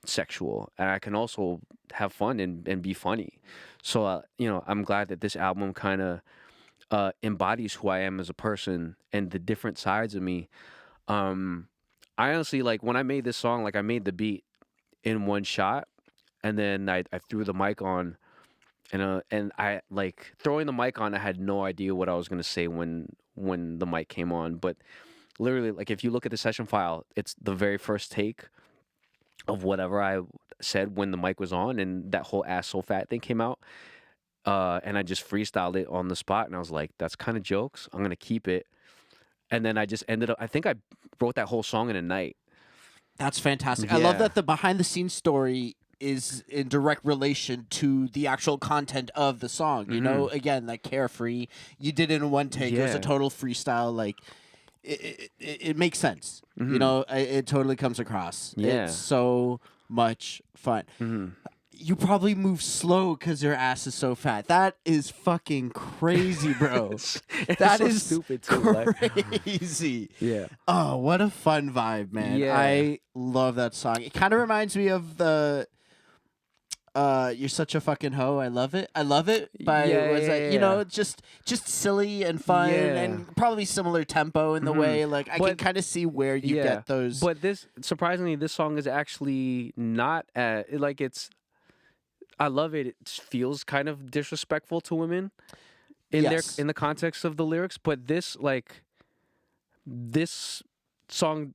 sexual, and I can also have fun and be funny. So, you know, I'm glad that this album kind of embodies who I am as a person and the different sides of me. I honestly, like, when I made this song, like, I made the beat in one shot, and then I threw the mic on, and I, like, throwing the mic on, I had no idea what I was gonna say when the mic came on. But literally, like, if you look at the session file, it's the very first take of whatever I said when the mic was on, and that whole ass so fat thing came out. And I just freestyled it on the spot, and I was like, that's kind of jokes, I'm gonna keep it. And then I just ended up, I think I wrote that whole song in a night. That's fantastic. Yeah. I love that the behind the scenes story is in direct relation to the actual content of the song. You know, again, like Carefree, you did it in one take. It was a Yeah. total freestyle. Like, it makes sense. You know, it totally comes across. Yeah. It's so much fun. You probably move slow because your ass is so fat. That is fucking crazy, bro. That so is stupid too. Like, crazy. yeah. Oh, what a fun vibe, man. Yeah. I love that song. It kind of reminds me of the You're Such a Fucking Hoe. I love it. By you know, just silly and fun and probably similar tempo in the way. Like, I can kind of see where you get those. But this, surprisingly, this song is actually not like, it's, I love it. It feels kind of disrespectful to women in in the context of the lyrics. But this, like, this song,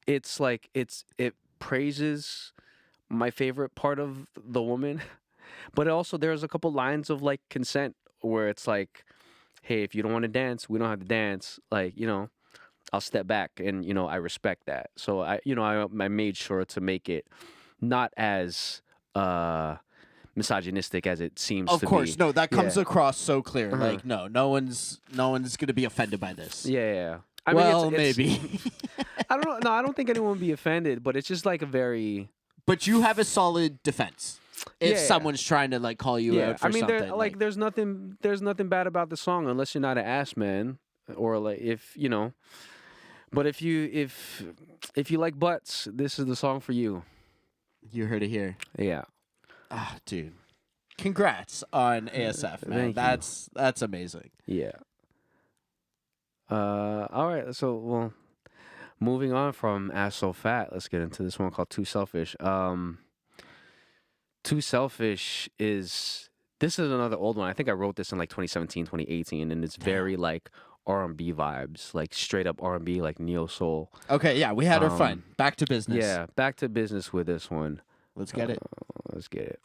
it's like, it praises my favorite part of the woman, but also there's a couple lines of, like, consent where it's like, hey, if you don't want to dance, we don't have to dance. Like, you know, I'll step back, and, you know, I respect that. So I made sure to make it not as misogynistic as it seems to be. Of course, no, that comes across so clear. Like, no one's gonna be offended by this. Yeah. I mean, it's, maybe. I don't know. No, I don't think anyone would be offended, but it's just like a very. But you have a solid defense if someone's trying to, like, call you out for something. There's nothing bad about the song unless you're not an ass man, or, like, if you know. But if you like butts, this is the song for you. You heard it here. Yeah. Ah, dude. Congrats on ASF, man. That's amazing. Yeah. All right. So, well, moving on from Ass So Fat, let's get into this one called Too Selfish. Too Selfish this is another old one. I think I wrote this in, like, 2017, 2018, and it's very, like, R&B vibes, like, straight up R&B, like neo soul. Okay, yeah, we had our fun. Back to business. Yeah, back to business with this one. Let's get it. Let's get it.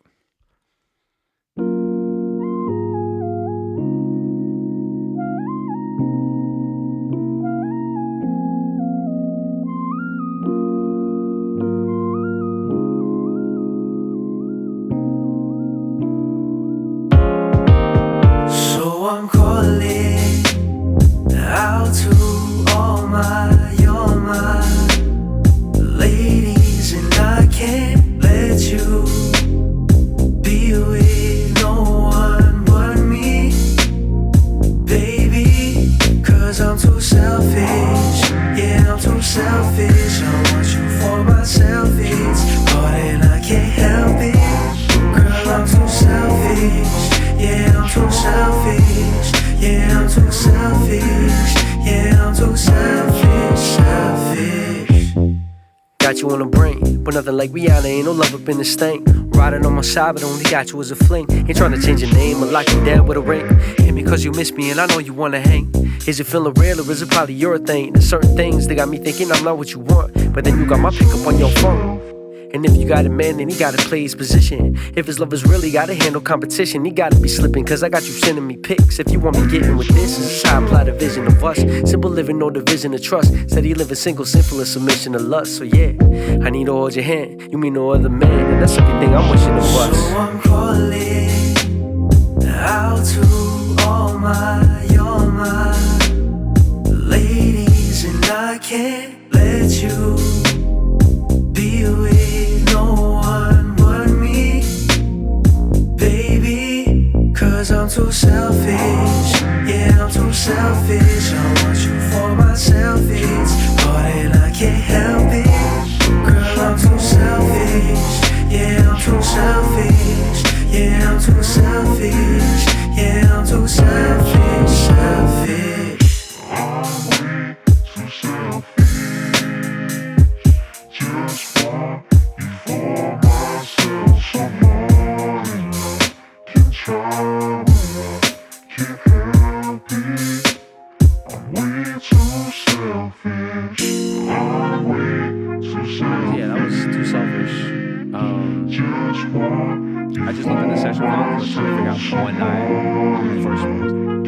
So I'm calling out to all all my ladies, and I can't let you be with no one but me, baby, 'cause I'm too selfish. Yeah, I'm too selfish. I want you for myself. It's hard and I can't help it. Girl, I'm too selfish. Yeah, I'm too selfish. Yeah, I'm too selfish. Yeah, I'm too selfish, selfish. Got you on a brain, but nothing like Rihanna, ain't no love up in this thing. Riding on my side, but only got you as a fling. Ain't trying to change your name or lock you down with a ring. Hit me 'cause you miss me and I know you wanna hang. Is it feeling real or is it probably your thing? There's certain things that got me thinking I'm not what you want, but then you got my pickup on your phone. And if you got a man, then he gotta play his position. If his lovers really gotta handle competition, he gotta be slipping, 'cause I got you sending me pics. If you want me getting with this is how I apply the vision of us. Simple living, no division of trust. Steady living single, simple as submission of lust. So yeah, I need to hold your hand. You mean no other man, and that's everything I'm wishing of us. So I'm calling out to all my ladies, and I can't let you too selfish. Yeah, I'm too selfish. I want you for myself. It's more than I can't help it. Girl, I'm too selfish. Yeah, I'm too selfish. Yeah, I'm too selfish. Yeah, I'm too selfish. Selfish. Too selfish. Just want you for myself. Somebody else can try, but I can't help it. I'm way too selfish. I'm way too selfish. Yeah, that was Too Selfish. Just want I just looked at the session log. I was trying to figure out when I first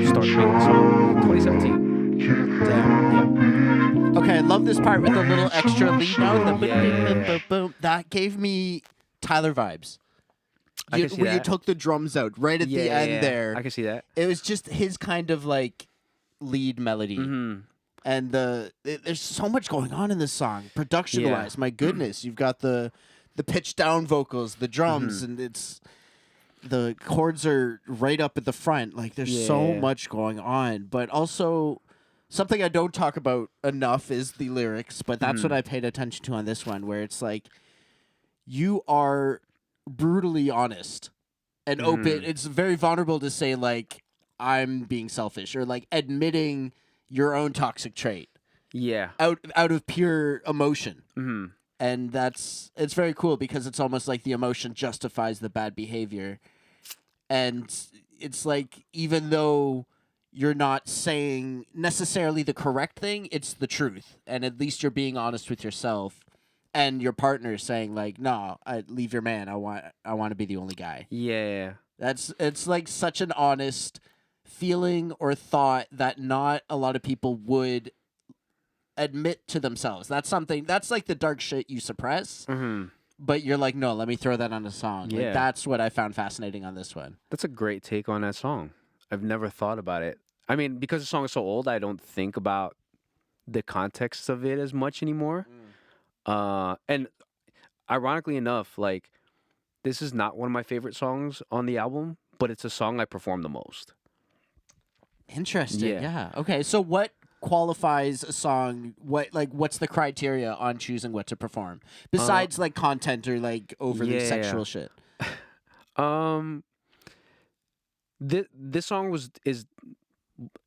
started making the song. 2017. Damn. Yeah. Okay, I love this part with the little extra lead note. The boom, Yeah, yeah, boom, yeah. boom, boom. That gave me Tyler vibes. I can see Where you that. took the drums out right at the end there. I can see that. It was just his kind of like lead melody. Mm-hmm. And there's so much going on in this song, production wise. My goodness, you've got the pitch down vocals, the drums, and it's the chords are right up at the front. Like there's so much going on, but also something I don't talk about enough is the lyrics. But that's what I paid attention to on this one, where it's like you are brutally honest and open. It's very vulnerable to say like I'm being selfish or like admitting your own toxic trait. Yeah. Out of pure emotion. Mm-hmm. And it's very cool because it's almost like the emotion justifies the bad behavior. And it's like, even though you're not saying necessarily the correct thing, it's the truth. And at least you're being honest with yourself and your partner saying like, no, leave your man. I want to be the only guy. Yeah. It's like such an honest feeling or thought that not a lot of people would admit to themselves. That's like the dark shit you suppress, but you're like, no, let me throw that on a song. Yeah. Like, that's what I found fascinating on this one. That's a great take on that song. I've never thought about it. I mean, because the song is so old, I don't think about the context of it as much anymore. And ironically enough, like, this is not one of my favorite songs on the album, but it's a song I perform the most. Interesting. Yeah. Yeah. Okay. So what qualifies a song? What's the criteria on choosing what to perform besides like content or like overly sexual shit? This song is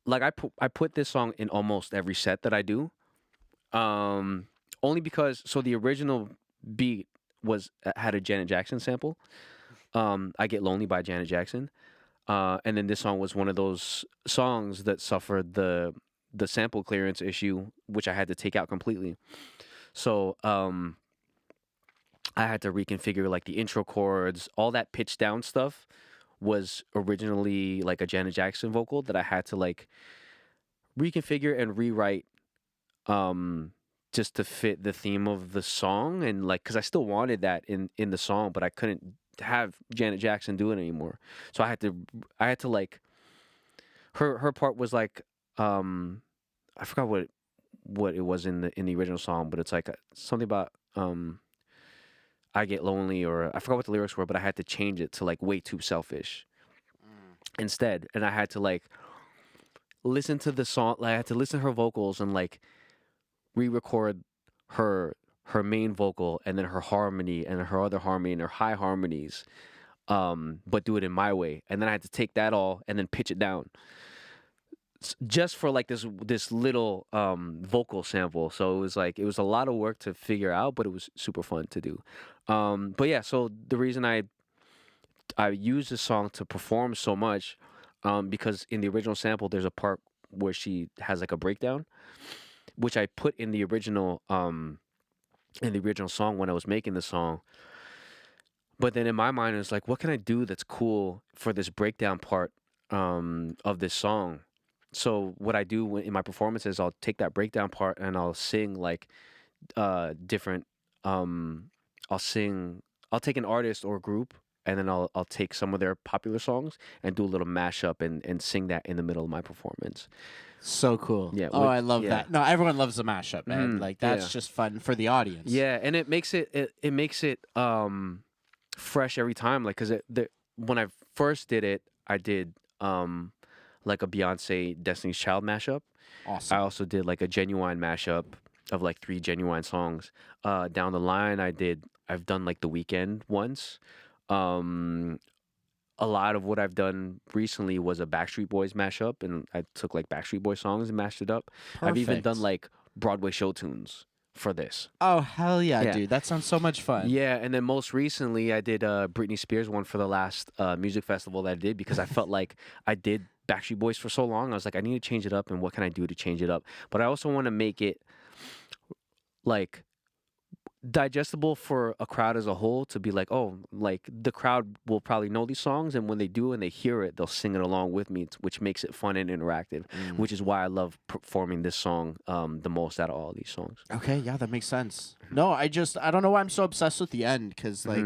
like I put this song in almost every set that I do. Only because the original beat had a Janet Jackson sample. I Get Lonely by Janet Jackson. And then this song was one of those songs that suffered the sample clearance issue, which I had to take out completely. So I had to reconfigure like the intro chords, all that pitch down stuff was originally like a Janet Jackson vocal that I had to like reconfigure and rewrite just to fit the theme of the song, and like because I still wanted that in the song, but I couldn't have Janet Jackson do it anymore. So I had to like her part was like I forgot what it was in the original song, but it's like something about I Get Lonely, or I forgot what the lyrics were, but I had to change it to like Way Too Selfish instead. And I had to like listen to the song, like I had to listen to her vocals and like re-record her main vocal and then her harmony and her other harmony and her high harmonies, but do it in my way. And then I had to take that all and then pitch it down just for like this little vocal sample. So it was a lot of work to figure out, but it was super fun to do. But yeah, so the reason I use this song to perform so much, because in the original sample there's a part where she has like a breakdown, which I put in the original song when I was making the song. But then in my mind it's like, what can I do that's cool for this breakdown part of this song? So what I do in my performances, I'll take that breakdown part and I'll sing like different. I'll take an artist or a group, and then I'll take some of their popular songs and do a little mashup and sing that in the middle of my performance. So cool. Yeah. Oh, I love that. No, everyone loves a mashup, man. Like that's just fun for the audience. Yeah, and it makes it fresh every time. Like, cause when I first did it, I did like a Beyonce Destiny's Child mashup. Awesome. I also did like a Genuine mashup of like 3 Genuine songs. Down the line, I've done like the Weekend once. A lot of what I've done recently was a Backstreet Boys mashup, and I took like Backstreet Boys songs and mashed it up. I've even done Perfect. like Broadway show tunes for this. Oh, hell yeah, Yeah. dude. That sounds so much fun. Yeah, and then most recently I did Britney Spears one for the last music festival that I did because I felt like I did Backstreet Boys for so long. I was like, I need to change it up, and what can I do to change it up? But I also want to make it like digestible for a crowd as a whole to be like, oh, like the crowd will probably know these songs, and when they do and they hear it, they'll sing it along with me, which makes it fun and interactive, which is why I love performing this song the most out of all these songs. Okay, yeah, that makes sense. No, I don't know why I'm so obsessed with the end, because like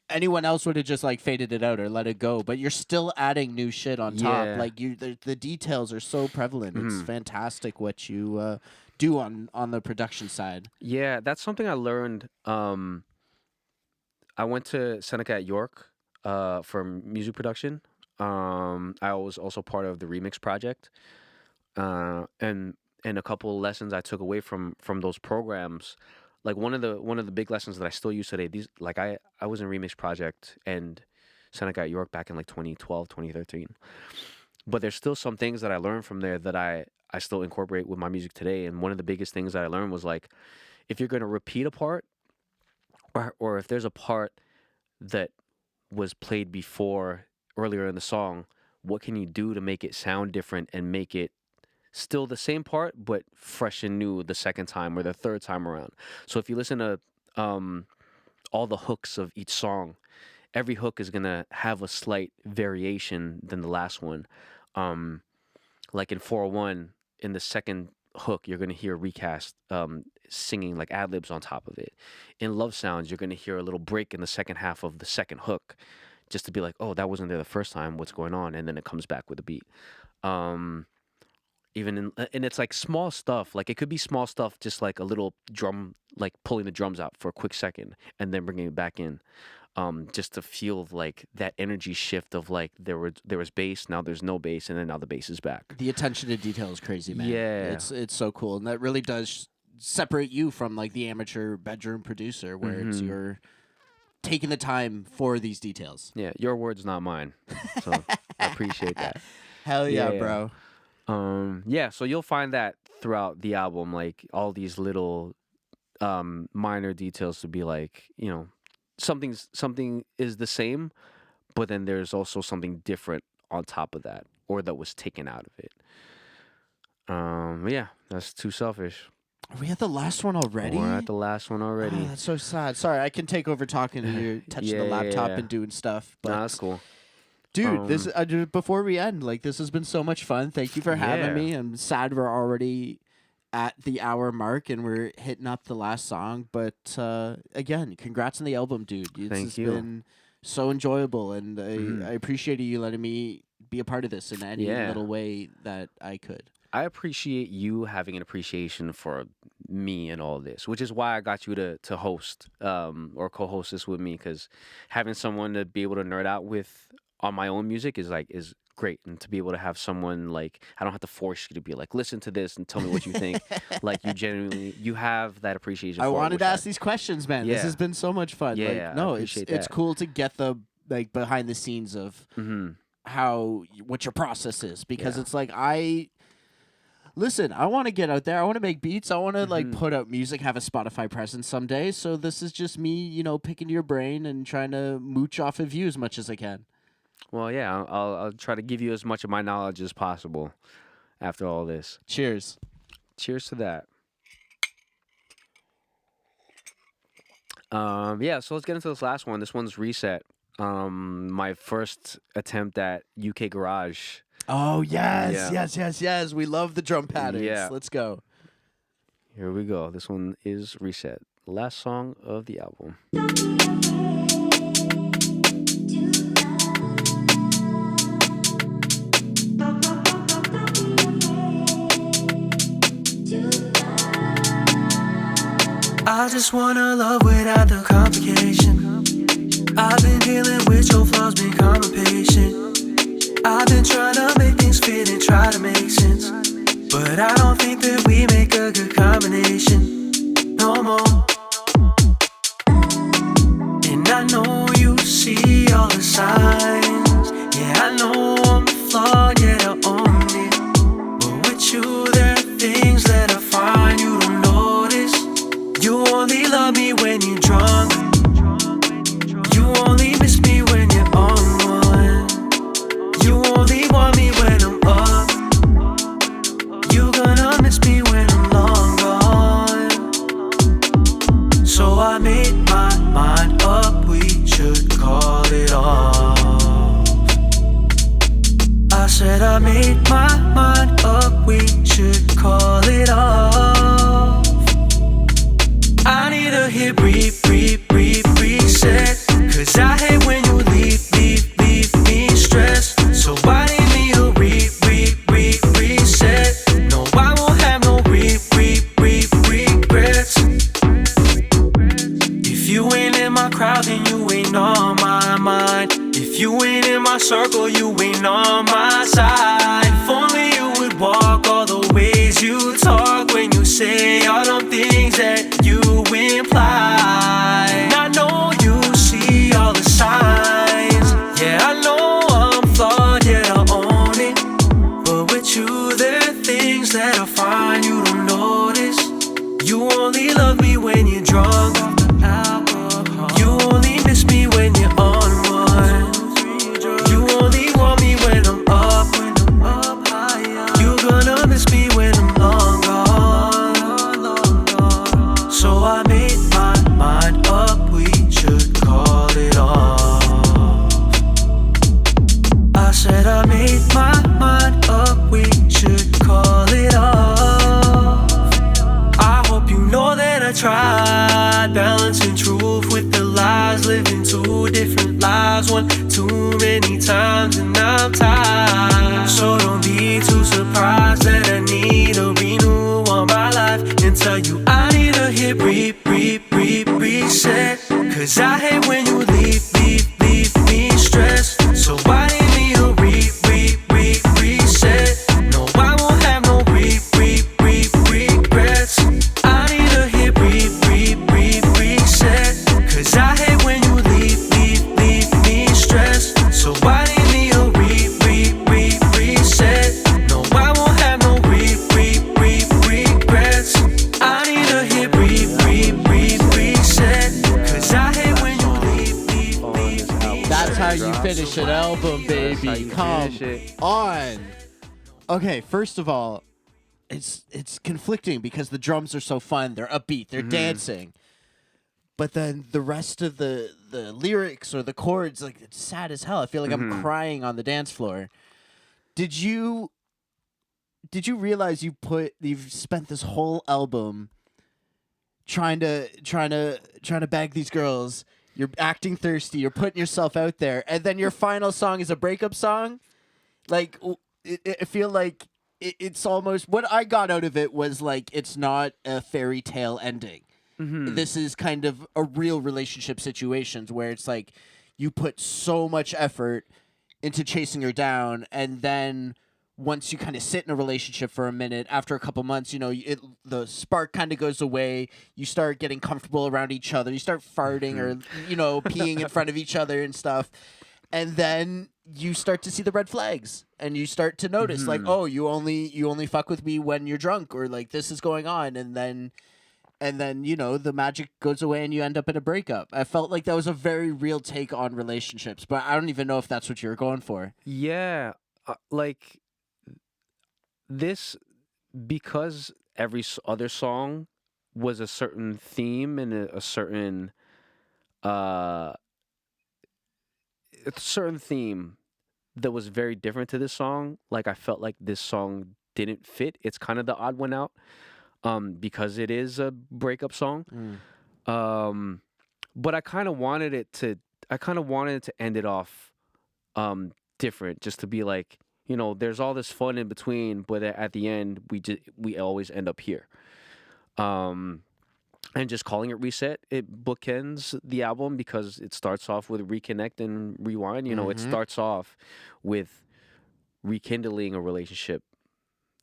anyone else would have just like faded it out or let it go, but you're still adding new shit on top. Yeah. Like the details are so prevalent. It's fantastic what you do on the production side. Yeah, that's something I learned. I went to Seneca at York for music production. I was also part of the remix project, and a couple of lessons I took away from those programs. Like one of the big lessons that I still use today. These like I was in remix project and Seneca at York back in like 2012, 2013. But there's still some things that I learned from there that I still incorporate with my music today. And one of the biggest things that I learned was like, if you're going to repeat a part, or if there's a part that was played before earlier in the song, what can you do to make it sound different and make it still the same part, but fresh and new the second time or the third time around? So if you listen to all the hooks of each song, every hook is going to have a slight variation than the last one. Like in 401, in the second hook, you're going to hear Recast singing like ad-libs on top of it. In Lovesounds, you're going to hear a little break in the second half of the second hook, just to be like, oh, that wasn't there the first time, what's going on? And then it comes back with a beat. And it's like small stuff. Like it could be small stuff, just like a little drum, like pulling the drums out for a quick second and then bringing it back in. Just to feel like that energy shift of like there was bass, now there's no bass, and then now the bass is back. The attention to detail is crazy, man. Yeah. It's so cool, and that really does separate you from like the amateur bedroom producer, where it's you're taking the time for these details. Yeah, your words, not mine. So I appreciate that. Hell yeah, Yeah. bro. Yeah, so you'll find that throughout the album, like all these little minor details to be like, you know, something is the same, but then there's also something different on top of that, or that was taken out of it. Yeah, that's Too Selfish. Are we at the last one already? We're at the last one already. Oh, that's so sad. Sorry, I can take over talking to you, touching the laptop Yeah. and doing stuff. But Nah, that's cool. dude, this before we end, like this has been so much fun. Thank you for having Yeah. me. I'm sad we're already at the hour mark and we're hitting up the last song. But again, congrats on the album, dude. Thank It's you. been so enjoyable, and I appreciate you letting me be a part of this in any Yeah. little way that I could. I appreciate you having an appreciation for me and all this, which is why I got you to host or co-host this with me, because having someone to be able to nerd out with on my own music is great, and to be able to have someone like, I don't have to force you to be like, listen to this and tell me what you think. Like you have that appreciation. I for it, wanted which to ask these questions, man. This Yeah. has been so much fun. Yeah, Like, I no, appreciate it's that. cool to get the like behind the scenes of Mhm. what your process is, because Yeah. it's like I want to get out there. I want to make beats. I want to like put out music, have a Spotify presence someday. So this is just me, you know, picking your brain and trying to mooch off of you as much as I can. Well, yeah, I'll try to give you as much of my knowledge as possible after all this. Cheers. Cheers to that. Yeah, so let's get into this last one. This one's Reset. My first attempt at UK Garage. Oh yes, Yeah. yes. We love the drum patterns. Yeah. Let's go. Here we go. This one is Reset. Last song of the album. I just wanna love without the complication. I've been dealing with your flaws, become patient. I've been trying to make things fit and try to make sense, but I don't think that we make a good combination no more. And I know you see all the signs. Yeah, I know I'm flawed, yet I own it. But with you, there are things that I find you don't notice. You only love me when you're drunk. You only miss me when you're on one. You only want me when I'm up. You gonna miss me when I'm long gone. So I made my mind up, we should call it off. I said I made my mind up, we should call it off. I need a hit, reset. Cause I hate when you leave me stressed. So I need me a reset. No, I won't have no regrets. If you ain't in my crowd, then you ain't on my mind. If you ain't in my circle, you ain't on my side. If only you would walk all the ways you talk when you say all them things that you imply. And I know you see all the signs. Yeah, I know I'm flawed, yet I own it. But with you, there are things that I find you don't notice. You only love me when you're drunk. You only miss me when you're on one. You only want me when I'm up. You gonna miss me when I'm long gone. So I made my mind up, we should call it off. I said I made my mind up, we should call it off. I hope you know that I tried balancing truth with the lies, living two different lives, one too many times, and I'm tired. So don't be too surprised that I need a renew on my life and tell you I need a hit, reset. Cause I hate when you leave me stressed. So I need me a reset. No, I won't have no regrets. I need a hit, reset. Cause I hate when you leave me stressed. So I need me a reset. No, I won't have no regrets. I need a hit, reset. Cause I hate when you leave me That's how you Drop. finish an album, That's how baby. you Come finish it. on. Okay, first of all, it's conflicting because the drums are so fun. They're upbeat. They're dancing. But then the rest of the lyrics or the chords, like, it's sad as hell. I feel like I'm crying on the dance floor. Did you realize you've spent this whole album trying to bag these girls? You're acting thirsty. You're putting yourself out there, and then your final song is a breakup song. Like, I feel like it's almost what I got out of it was like it's not a fairy tale ending. This is kind of a real relationship situations where it's like you put so much effort into chasing her down, and then once you kind of sit in a relationship for a minute, after a couple months, the spark kind of goes away. You start getting comfortable around each other. You start farting or peeing in front of each other and stuff, and then you start to see the red flags, and you start to notice like, oh, you only fuck with me when you're drunk, or like this is going on, and then the magic goes away and you end up in a breakup. I felt like that was a very real take on relationships, but I don't even know if that's what you're going for. Yeah, like this, because every other song was a certain theme and a certain theme that was very different to this song. Like, I felt like this song didn't fit. It's kind of the odd one out, because it is a breakup song. But I kind of wanted it to end it off different, just to be like, there's all this fun in between, but at the end we always end up here. And just calling it Reset, it bookends the album because it starts off with Reconnect and Rewind. It starts off with rekindling a relationship,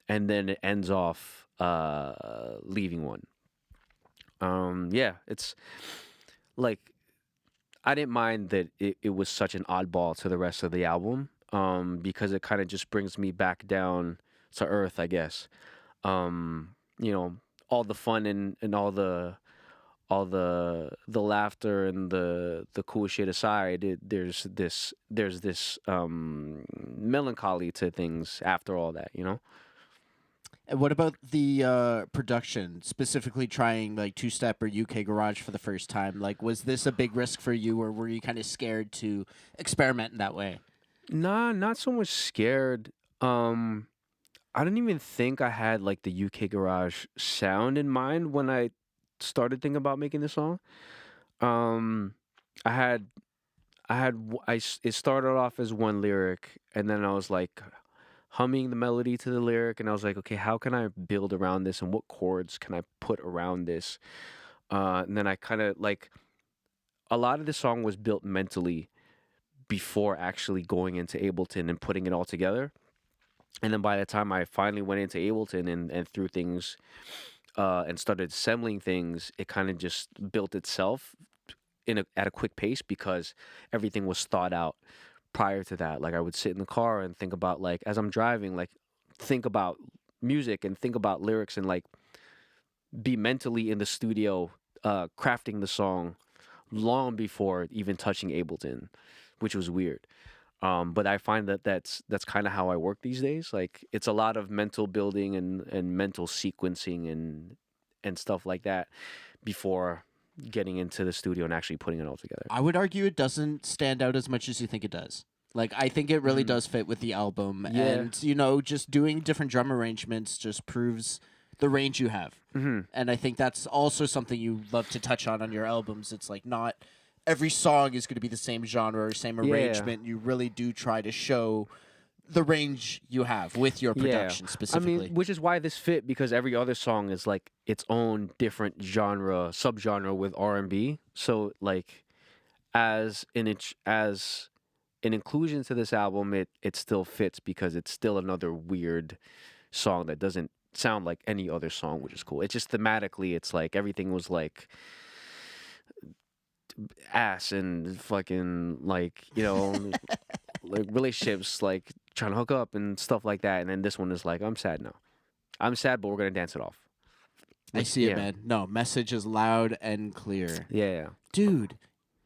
and then it ends off leaving one. Yeah, it's like I didn't mind that it was such an oddball to the rest of the album, because it kind of just brings me back down to earth, I guess. You know, all the fun and all the laughter and the cool shit aside, there's this melancholy to things after all that, you know. And what about the production, specifically trying like two-step or UK garage for the first time? Like, was this a big risk for you, or were you kind of scared to experiment in that way? Nah, not so much scared. I didn't even think I had like the UK garage sound in mind when I started thinking about making this song. It started off as one lyric, and then I was like humming the melody to the lyric, and I was like, okay, how can I build around this, and what chords can I put around this? And then I kind of like a lot of the song was built mentally before actually going into Ableton and putting it all together. And then by the time I finally went into Ableton and threw things and started assembling things, it kind of just built itself at a quick pace because everything was thought out prior to that. Like I would sit in the car and think about, like, as I'm driving, like think about music and think about lyrics and like be mentally in the studio crafting the song long before even touching Ableton, which was weird. But I find that that's kind of how I work these days. Like it's a lot of mental building and mental sequencing and stuff like that before getting into the studio and actually putting it all together. I would argue it doesn't stand out as much as you think it does. Like, I think it really does fit with the album. Yeah. And, you know, just doing different drum arrangements just proves the range you have. Mm-hmm. And I think that's also something you love to touch on your albums. It's like not every song is going to be the same genre or same arrangement. You really do try to show the range you have with your production specifically. I mean, which is why this fit, because every other song is like its own different genre, subgenre with R&B. So like as an inclusion to this album, it still fits because it's still another weird song that doesn't sound like any other song, which is cool. It's just thematically, it's like everything was like ass and fucking like, you know, like relationships, like trying to hook up and stuff like that. And then this one is like, I'm sad now. I'm sad, but we're gonna dance it off. I see it, man. No, message is loud and clear. Yeah. Dude,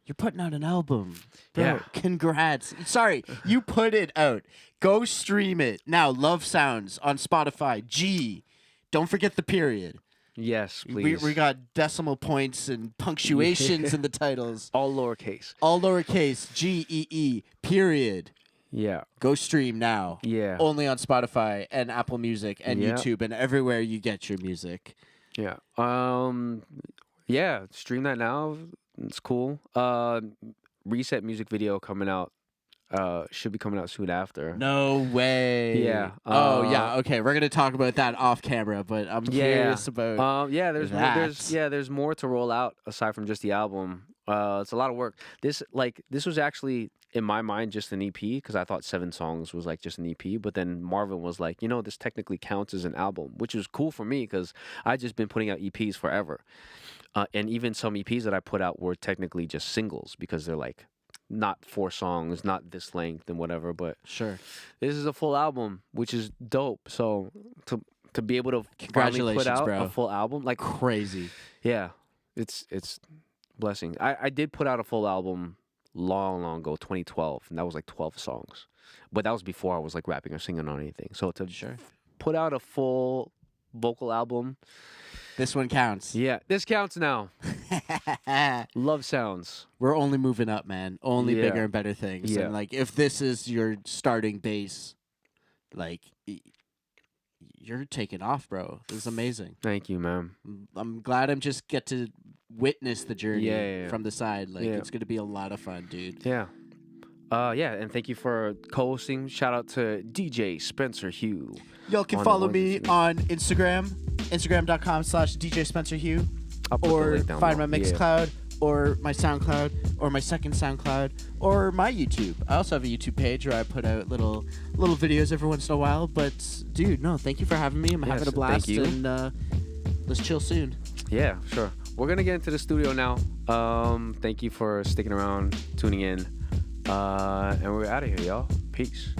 you're putting out an album. Bro, Yeah. congrats. Sorry, you put it out. Go stream it. Now, Lovesounds on Spotify. G. Don't forget the period. Yes, please. We got decimal points and punctuations in the titles. All lowercase. All lowercase. G-E-E. Period. Yeah. Go stream now. Yeah. Only on Spotify and Apple Music and Yeah. YouTube and everywhere you get your music. Yeah. Yeah. Stream that now. It's cool. Reset music video coming out. Should be coming out soon after. No way. Yeah. Oh yeah. Okay, we're gonna talk about that off camera, but I'm curious about. There's more to roll out aside from just the album. It's a lot of work. This was actually in my mind just an EP because I thought 7 songs was like just an EP, but then Marvin was like, you know, this technically counts as an album, which was cool for me because I just been putting out EPs forever, and even some EPs that I put out were technically just singles because they're like not 4 songs, not this length and whatever. But Sure. this is a full album, which is dope. So to be able to finally Congratulations, put out bro. a full album, like Crazy. yeah, it's blessing. I did put out a full album long ago, 2012, and that was like 12 songs. But that was before I was like rapping or singing on anything. So to put out a full vocal album, This one counts. yeah, this counts now. Lovesounds. We're only moving up, man. Only Yeah. bigger and better things. Yeah. And like, if this is your starting base, like, you're taking off, bro. This is amazing. Thank you, man. I'm glad I'm just get to witness the journey Yeah. from the side. Like, Yeah. it's gonna be a lot of fun, dude. Yeah. Yeah, and thank you for co-hosting. Shout out to DJ Spencer Hue. Y'all can On the follow ones me and twos. on Instagram, instagram.com/DJ Spencer Hue, I'll put the or link down find my below. Yeah. Mixcloud or my SoundCloud, or my second SoundCloud, or my YouTube. I also have a YouTube page where I put out little videos every once in a while. But dude, no, thank you for having me. I'm having a blast, thank you. and let's chill soon. Yeah, sure. We're gonna get into the studio now. Thank you for sticking around, tuning in, and we're out of here, y'all. Peace.